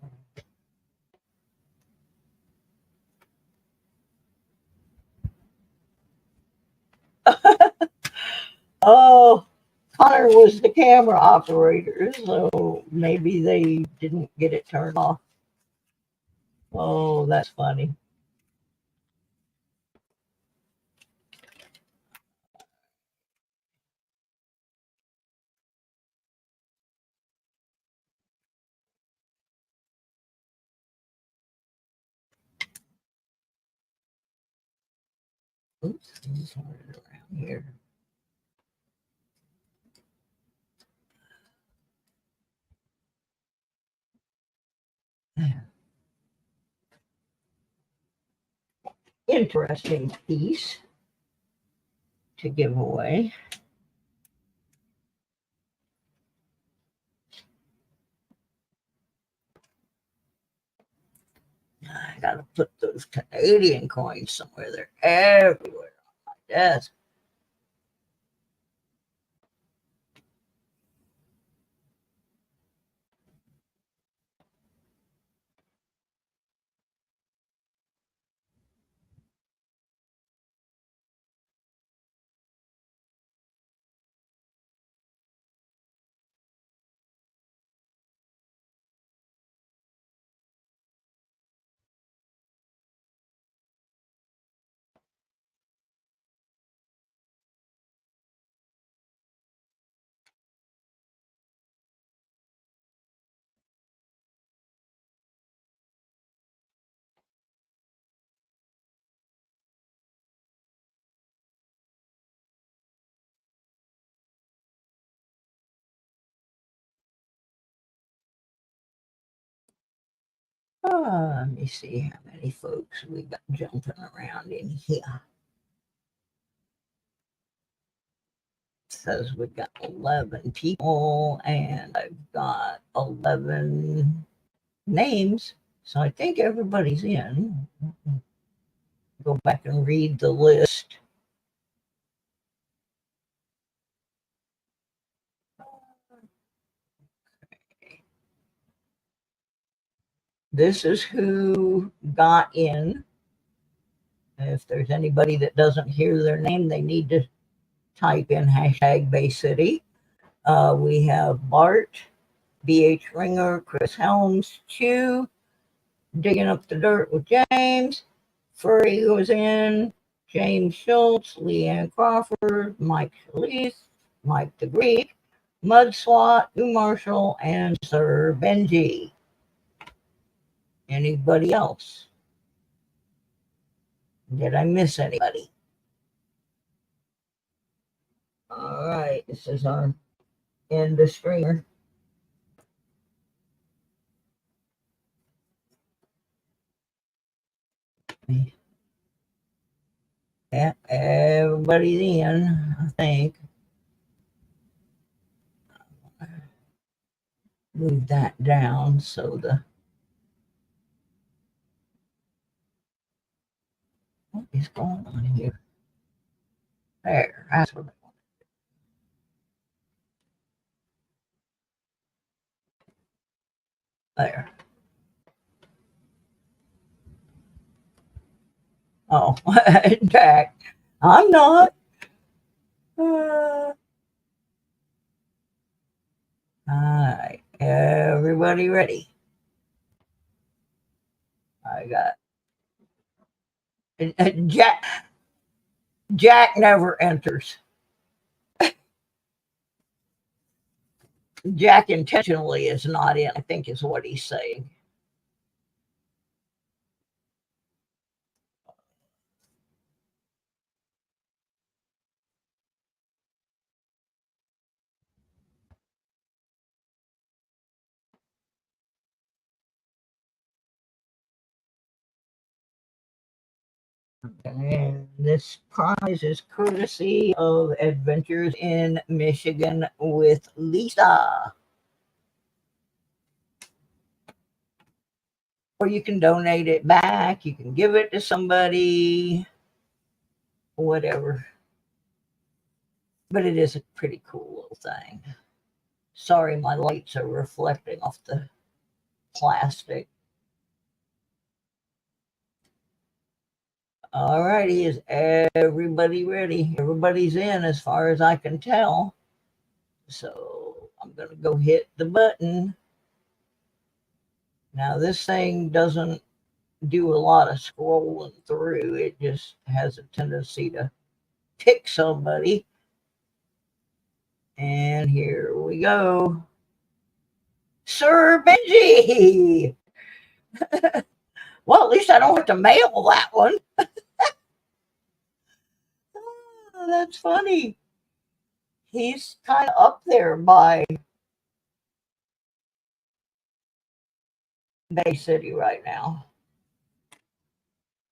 Oh, Connor was the camera operator, so maybe they didn't get it turned off. Oh, that's funny. Oops, it's hard around here. Interesting piece to give away. I gotta put those Canadian coins somewhere. They're everywhere on my desk. Let me see how many folks we got jumping around in here. It says we got 11 people and I've got 11 names. So I think everybody's in. Go back and read the list. This is who got in. If there's anybody that doesn't hear their name, they need to type in hashtag Bay City. We have Bart, BH Ringer, Chris Helms, Chew, Digging Up the Dirt with James, Furry was in, James Schultz, Leanne Crawford, Mike Shalise, Mike the Greek, Mud Swat, New Marshall, and Sir Benji. Anybody else? Did I miss anybody? All right, this is our end of streamer. Yeah, everybody's in, I think. Move that down so what is going on here? There, that's what I want. There. Oh, Jack. I'm not. All right, everybody ready? I got Jack. Jack never enters. Jack intentionally is not in, I think is what he's saying. And this prize is courtesy of Adventures in Michigan with Lisa. Or you can donate it back. You can give it to somebody. Whatever. But it is a pretty cool little thing. Sorry, my lights are reflecting off the plastic. All righty, is everybody ready? Everybody's in as far as I can tell. So I'm going to go hit the button. Now this thing doesn't do a lot of scrolling through. It just has a tendency to pick somebody. And here we go. Sir Benji! Well, at least I don't have to mail that one. that's funny. He's kind of up there by Bay City right now.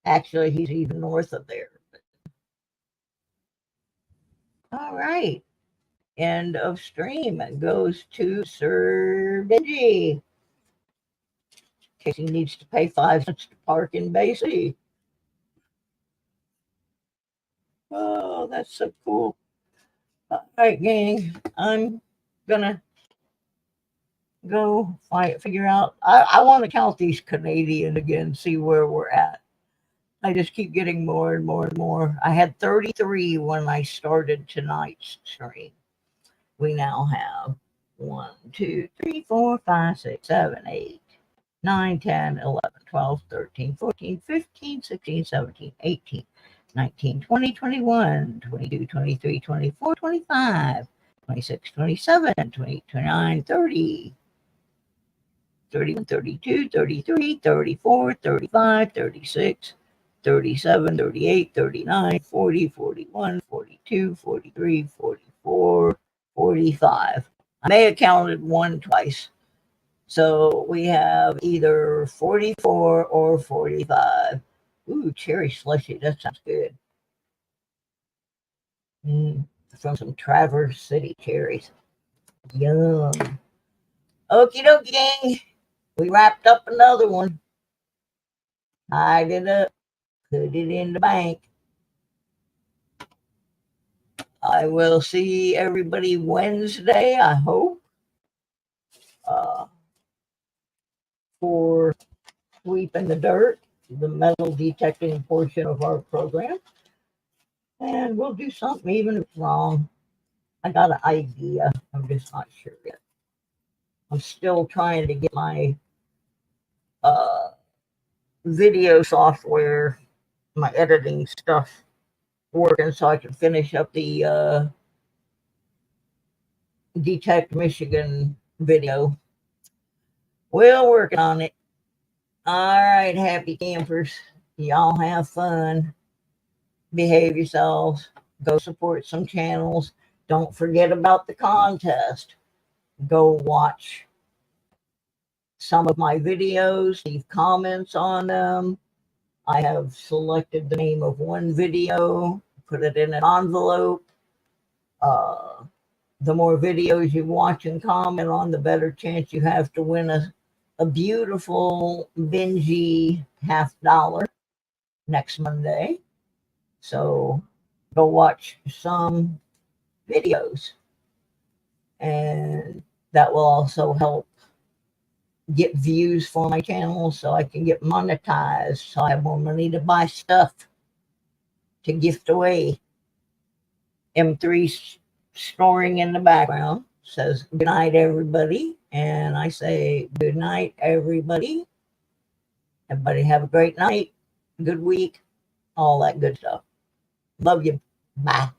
Actually, he's even north of there. All right. End of stream. It goes to Sir Benji. In case he needs to pay 5 cents to park in Bay City. Oh, that's so cool. All right, gang. I'm gonna go figure out. I want to count these Canadian again, see where we're at. I just keep getting more and more and more. I had 33 when I started tonight's stream. We now have 1, 2, 3, 4, 5, 6, 7, 8, 9, 10, 11, 12, 13, 14, 15, 16, 17, 18, 19, 20, 21, 22, 23, 24, 25, 26, 27, 28, 29, 30, 31, 32, 33, 34, 35, 36, 37, 38, 39, 40, 41, 42, 43, 44, 45. I may have counted one twice. So we have either 44 or 45. Ooh, cherry slushy. That sounds good. From some Traverse City cherries. Yum. Okie dokie, gang. We wrapped up another one. Tied it up. Put it in the bank. I will see everybody Wednesday, I hope, for Sweeping the Dirt, the metal detecting portion of our program. And we'll do something even if it's wrong. I got an idea. I'm just not sure yet. I'm still trying to get my video software, my editing stuff working so I can finish up the Detect Michigan video. We're working on it. All right, happy campers. Y'all have fun. Behave yourselves. Go support some channels. Don't forget about the contest. Go watch some of my videos. Leave comments on them. I have selected the name of one video. Put it in an envelope. The more videos you watch and comment on, the better chance you have to win a beautiful Benji $50 next Monday. So go watch some videos. And that will also help get views for my channel so I can get monetized, so I have more money to buy stuff to gift away. M3 snoring in the background says good night, everybody. And I say good night, everybody. Everybody have a great night, good week, all that good stuff. Love you. Bye.